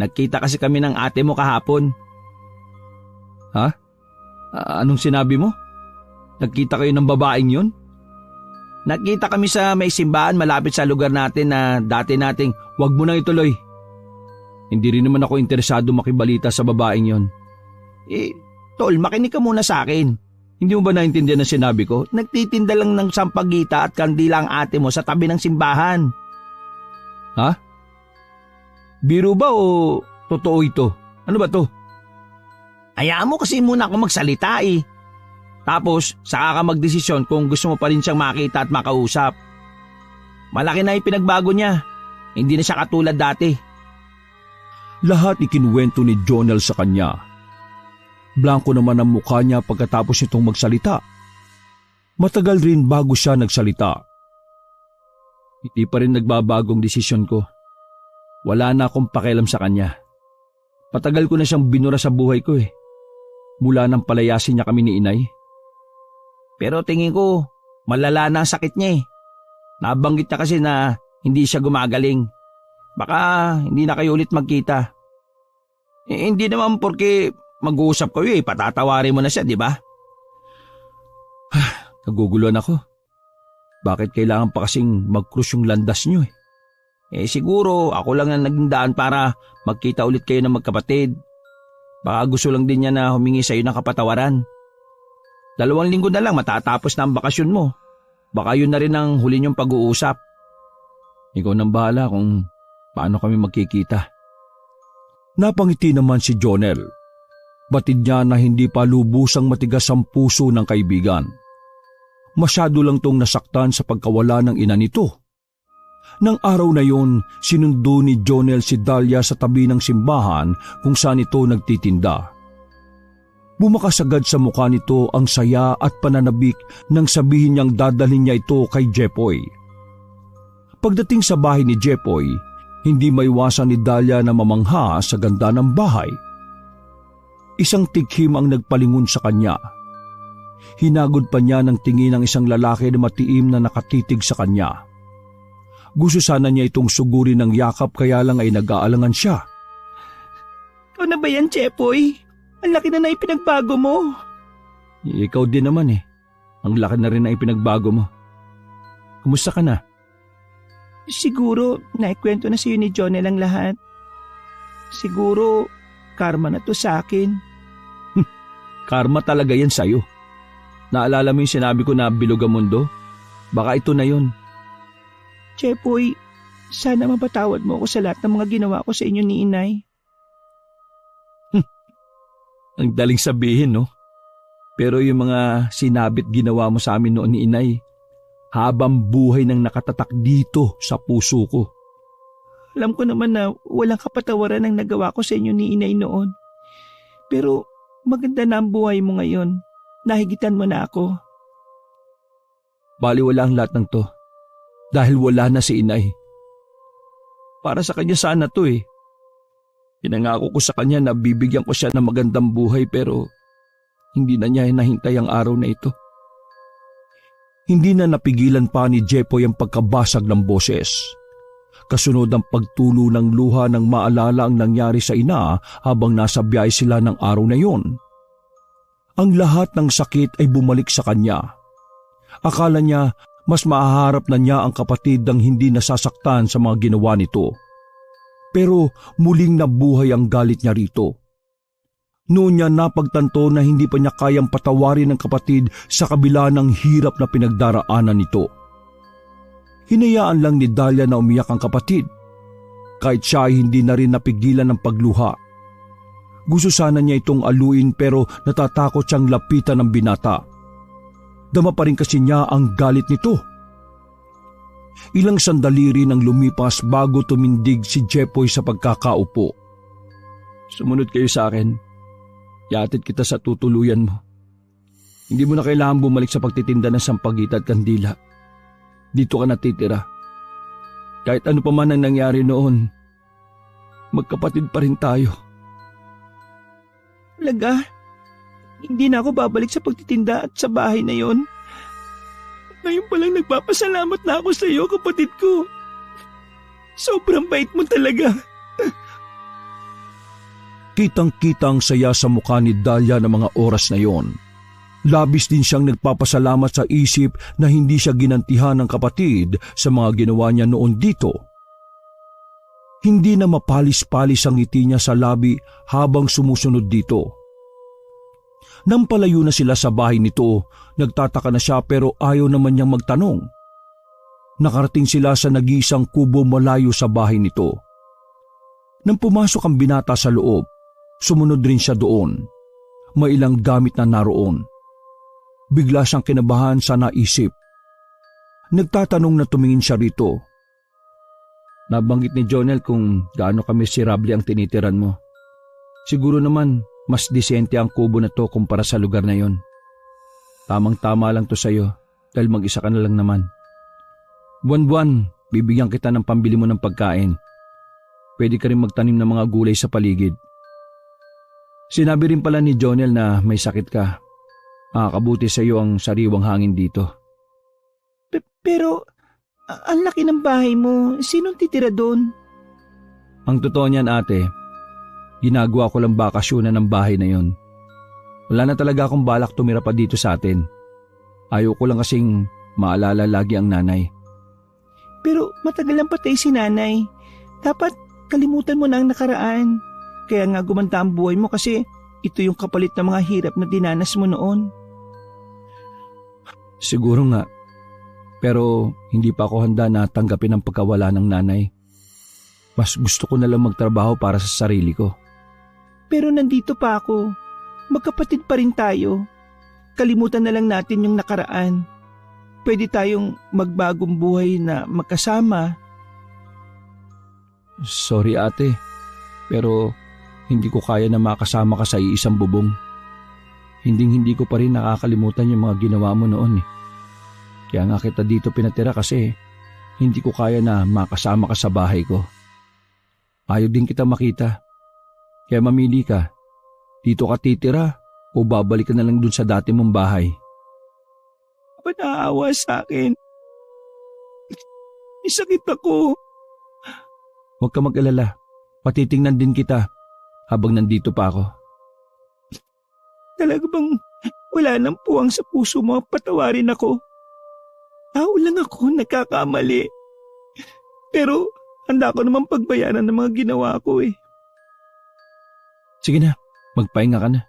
Nagkita kasi kami ng ate mo kahapon. Ha? Anong sinabi mo? Nagkita kayo ng babaeng yun? Nagkita kami sa may simbahan malapit sa lugar natin na dati nating wag mo nang ituloy. Hindi rin naman ako interesado makibalita sa babaeng yon. Tol, makinig ka muna sa akin. Hindi mo ba naintindihan ang sinabi ko? Nagtitinda lang ng sampagita at kandila ang ate mo sa tabi ng simbahan. Ha? Biro ba o totoo ito? Ano ba to? Hayaan mo kasi muna ako magsalita eh. Tapos, saka ka magdesisyon kung gusto mo pa rin siyang makita at makausap. Malaki na yung pinagbago niya. Hindi na siya katulad dati. Lahat ikinuwento ni Jonel sa kanya. Blanko naman ang mukha niya pagkatapos nitong magsalita. Matagal rin bago siya nagsalita. Hindi pa rin nagbabagong desisyon ko. Wala na akong pakialam sa kanya. Patagal ko na siyang binura sa buhay ko eh. Mula nang palayasin niya kami ni inay. Pero tingin ko, malala na ang sakit niya eh. Nabanggit niya kasi na hindi siya gumagaling. Baka hindi na kayo ulit magkita. Hindi naman porke mag-uusap kayo eh, patatawarin mo na siya, di ba? Naguguluhan ako. Bakit kailangan pa kasing mag-cruise yung landas niyo eh? Siguro ako lang ang naging daan para magkita ulit kayo ng magkapatid. Baka gusto lang din niya na humingi sa iyo ng kapatawaran. 2 linggo na lang matatapos na ang bakasyon mo. Baka yun na rin ang huli niyong pag-uusap. Ikaw nang bahala kung paano kami magkikita. Napangiti naman si Jonel. Batid niya na hindi pa lubusang matigas ang puso ng kaibigan. Masyado lang tong nasaktan sa pagkawala ng ina nito. Nang araw na yon, sinundo ni Jonel si Dahlia sa tabi ng simbahan kung saan ito nagtitinda. Bumakas agad sa mukha nito ang saya at pananabik nang sabihin niyang dadalhin niya ito kay Jepoy. Pagdating sa bahay ni Jepoy, hindi maiwasan ni Dahlia na mamangha sa ganda ng bahay. Isang tikhim ang nagpalingon sa kanya. Hinagod pa niya ng tingin ng isang lalaki na matiim na nakatitig sa kanya. Gusto sana niya itong sugurin ng yakap kaya lang ay nag-aalangan siya. Ikaw na ba yan, Jepoy? Ang laki na ipinagbago mo. Ikaw din naman eh. Ang laki na rin na ipinagbago mo. Kumusta ka na? Siguro, naikwento na sa'yo ni Jonel ang lahat. Siguro, karma na to sa akin. Karma talaga yan sa'yo. Naalala mo yung sinabi ko na bilog ang mundo? Baka ito na yun. Jepoy, sana mapatawad mo ako sa lahat ng mga ginawa ko sa inyo ni inay. Ang daling sabihin, no? Pero yung mga sinabit ginawa mo sa amin noon ni inay, habang buhay nang nakatatak dito sa puso ko. Alam ko naman na walang kapatawaran ang nagawa ko sa inyo ni inay noon. Pero maganda na ang buhay mo ngayon. Nahigitan mo na ako. Baliwala ang lahat ng to. Dahil wala na si inay. Para sa kanya sana to eh. Pinangako ko sa kanya na bibigyan ko siya ng magandang buhay pero hindi na niya nahintay ang araw na ito. Hindi na napigilan pa ni Jepoy ang pagkabasag ng boses. Kasunod ang pagtulo ng luha ng maalala ang nangyari sa ina habang nasa biyahe sila ng araw na yon. Ang lahat ng sakit ay bumalik sa kanya. Akala niya mas mahaharap na niya ang kapatid nang hindi nasasaktan sa mga ginawa nito. Pero muling nabuhay ang galit niya rito. Noon niya napagtanto na hindi pa niya kayang patawarin ng kapatid sa kabila ng hirap na pinagdaraanan nito. Hinayaan lang ni Dahlia na umiyak ang kapatid. Kahit siya ay hindi na rin napigilan ng pagluha. Gusto sana niya itong aluin pero natatakot siyang lapitan ng binata. Dama pa rin kasi niya ang galit nito. Ilang sandali rin ang lumipas bago tumindig si Jepoy sa pagkakaupo. Sumunod kayo sa akin. Iatid kita sa tutuluyan mo. Hindi mo na kailangan bumalik sa pagtitinda ng sampagita at kandila. Dito ka natitira. Kahit ano pa man ang nangyari noon, magkapatid pa rin tayo. Talaga? Hindi na ako babalik sa pagtitinda at sa bahay na yon. Ngayon palang nagpapasalamat na ako sa iyo, kapatid ko. Sobrang bait mo talaga. Kitang-kitang saya sa mukha ni Dahlia ng mga oras na yon. Labis din siyang nagpapasalamat sa isip na hindi siya ginantihan ng kapatid sa mga ginawa niya noon dito. Hindi na mapalis-palis ang ngiti niya sa labi habang sumusunod dito. Nang palayo na sila sa bahay nito, nagtataka na siya pero ayaw naman niyang magtanong. Nakarating sila sa nag-iisang kubo malayo sa bahay nito. Nang pumasok ang binata sa loob, sumunod rin siya doon. May ilang gamit na naroon. Bigla siyang kinabahan sa naisip. Nagtatanong na tumingin siya rito. Nabanggit ni Jonel kung gaano kamiserable ang tinitiran mo. Siguro naman mas disente ang kubo na to kumpara sa lugar na yon. Tamang-tama lang to sa'yo dahil mag-isa ka na lang naman. Buwan-buwan, bibigyan kita ng pambili mo ng pagkain. Pwede ka rin magtanim ng mga gulay sa paligid. Sinabi rin pala ni Jonel na may sakit ka. Makakabuti sa iyo ang sariwang hangin dito. Pero, ang laki ng bahay mo. Sinong titira doon? Ang totoo niyan, ate, ginagawa ko lang bakasyonan ng bahay na yon. Wala na talaga akong balak tumira pa dito sa atin. Ayaw ko lang kasing maalala lagi ang nanay. Pero matagal lang patay si nanay. Dapat kalimutan mo na ang nakaraan. Kaya nga gumanda ang buhay mo kasi ito yung kapalit ng mga hirap na dinanas mo noon. Siguro nga. Pero hindi pa ako handa na tanggapin ang pagkawala ng nanay. Mas gusto ko na lang magtrabaho para sa sarili ko. Pero nandito pa ako. Magkapatid pa rin tayo. Kalimutan na lang natin yung nakaraan. Pwede tayong magbagong buhay na magkasama. Sorry ate, pero hindi ko kaya na makasama ka sa iisang bubong. Hindi ko pa rin nakakalimutan yung mga ginawa mo noon eh. Kaya nga kita dito pinatira kasi hindi ko kaya na makasama ka sa bahay ko. Ayaw din kita makita. Kaya mamili ka. Dito ka titira o babalik ka na lang dun sa dati mong bahay. Panaawa sa akin. May sakit ako. Huwag ka mag-alala. Patitingnan din kita habang nandito pa ako. Talaga bang wala nang puwang sa puso mo? Patawarin ako. Tao lang ako, nagkakamali. Pero handa ko naman pagbayaran ng mga ginawa ko eh. Sige na, magpahinga ka na.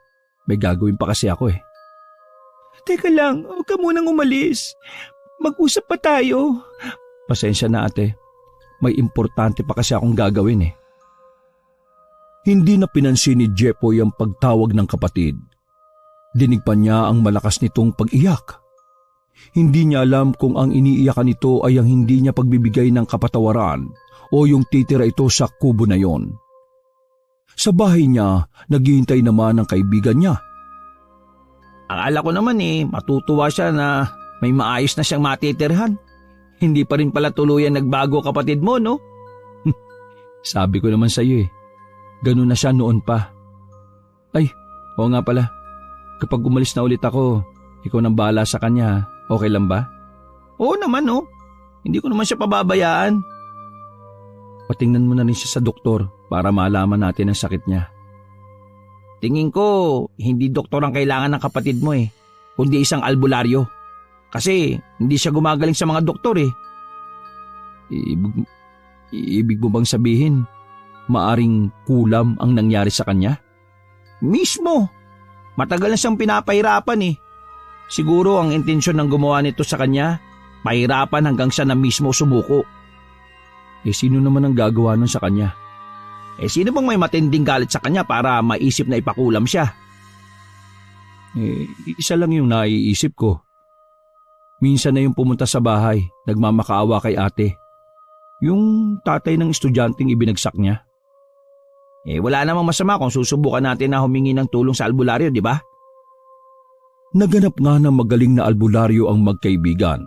May gagawin pa kasi ako eh. Teka lang, huwag ka munang umalis. Mag-usap pa tayo. Pasensya na ate. May importante pa kasi akong gagawin eh. Hindi na pinansin ni Jepoy ang pagtawag ng kapatid. Dinig pa niya ang malakas nitong pag-iyak. Hindi niya alam kung ang iniiyakan nito ay ang hindi niya pagbibigay ng kapatawaran o yung titira ito sa kubo na yon. Sa bahay niya, naghihintay naman ang kaibigan niya. Akala ko naman matutuwa siya na may maayos na siyang matitirhan. Hindi pa rin pala tuluyan nagbago kapatid mo, no? Sabi ko naman sa iyo eh. Ganun na siya noon pa. Ay, oo nga pala. Kapag umalis na ulit ako, ikaw nang bahala sa kanya. Okay lang ba? Oo naman oh. Hindi ko naman siya pababayaan. Patingnan mo na rin siya sa doktor para malaman natin ang sakit niya. Tingin ko, hindi doktor ang kailangan ng kapatid mo kundi isang albularyo. Kasi hindi siya gumagaling sa mga doktor Ibig mo bang sabihin, maaring kulam ang nangyari sa kanya? Mismo. Matagal na siyang pinapahirapan Siguro ang intensyon ng gumawa nito sa kanya, pahirapan hanggang siya na mismo sumuko. Sino naman ang gagawa nun sa kanya? Sino bang may matinding galit sa kanya para maisip na ipakulam siya? Isa lang yung naiisip ko. Minsan na yung pumunta sa bahay, nagmamakaawa kay ate. Yung tatay ng estudyanteng ibinagsak niya. Wala namang masama kung susubukan natin na humingi ng tulong sa albularyo, di ba? Naganap nga ng magaling na albularyo ang magkaibigan.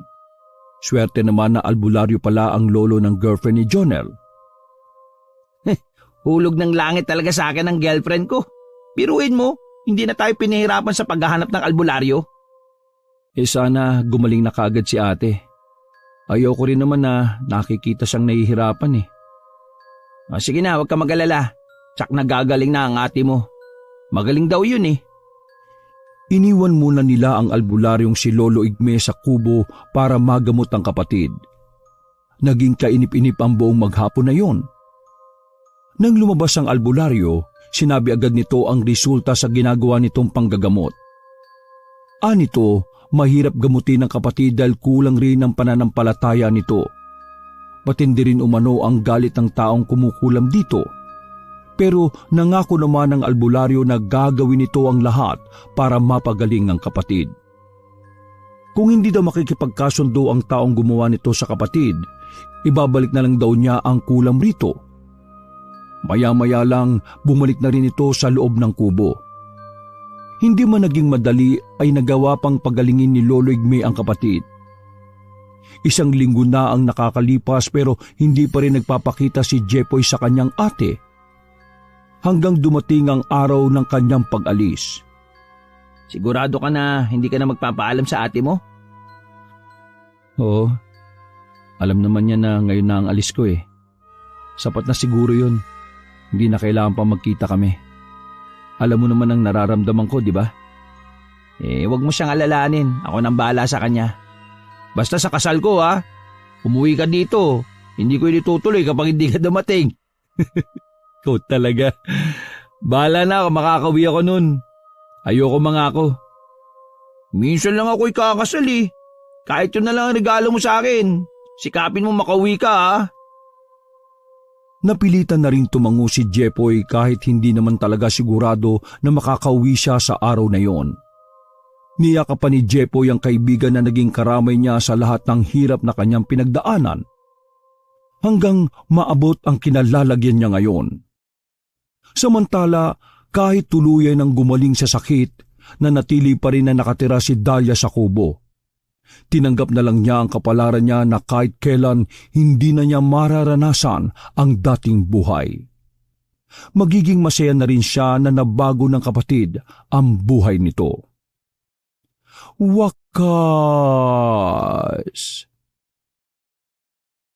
Swerte naman na albularyo pala ang lolo ng girlfriend ni Jonel. Hulog ng langit talaga sa akin ang girlfriend ko. Biruin mo, hindi na tayo pinahirapan sa paghahanap ng albularyo. Sana gumaling na kagad si ate. Ayoko rin naman na nakikita siyang nahihirapan Sige na, huwag ka mag-alala. Tsak nagagaling na ang ate mo. Magaling daw yun Iniwan muna nila ang albularyong si Lolo Igme sa kubo para magamot ang kapatid. Naging kainip-inip ang buong maghapon na yon. Nang lumabas ang albularyo, sinabi agad nito ang resulta sa ginagawa nitong panggagamot. Anito, mahirap gamutin ng kapatid dahil kulang rin ang pananampalataya nito. Matindi rin umano ang galit ng taong kumukulam dito. Pero nangako naman ang albularyo na gagawin nito ang lahat para mapagaling ang kapatid. Kung hindi daw makikipagkasundo ang taong gumawa nito sa kapatid, ibabalik na lang daw niya ang kulam rito. Maya-maya lang bumalik na rin ito sa loob ng kubo. Hindi man naging madali ay nagawa pang pagalingin ni Lolo Igme ang kapatid. 1 linggo na ang nakakalipas pero hindi pa rin nagpapakita si Jepoy sa kanyang ate. Hanggang dumating ang araw ng kanyang pag-alis. Sigurado ka na hindi ka na magpapaalam sa ate mo? Oo. Alam naman niya na ngayon na ang alis ko Sapat na siguro yun. Hindi na kailangan pa magkita kami. Alam mo naman ang nararamdaman ko, di ba? Wag mo siyang alalahanin. Ako nang bahala sa kanya. Basta sa kasal ko umuwi ka dito. Hindi ko itutuloy kapag hindi ka dumating. Ikaw talaga. Bahala na ako, makakauwi ako nun. Ayoko mangako. Minsan lang ako ikakasal Kahit yun na lang ang regalo mo sa akin. Sikapin mo makauwi ka Napilitan na rin tumango si Jepoy kahit hindi naman talaga sigurado na makakauwi siya sa araw na yon. Niyakapan ni Jepoy ang kaibigan na naging karamay niya sa lahat ng hirap na kanyang pinagdaanan. Hanggang maabot ang kinalalagyan niya ngayon. Samantala, kahit tuluyan ng gumaling sa sakit, nanatili pa rin na nakatira si Dahlia sa kubo. Tinanggap na lang niya ang kapalaran niya na kahit kailan hindi na niya mararanasan ang dating buhay. Magiging masaya na rin siya na nabago ng kapatid ang buhay nito. Wakas!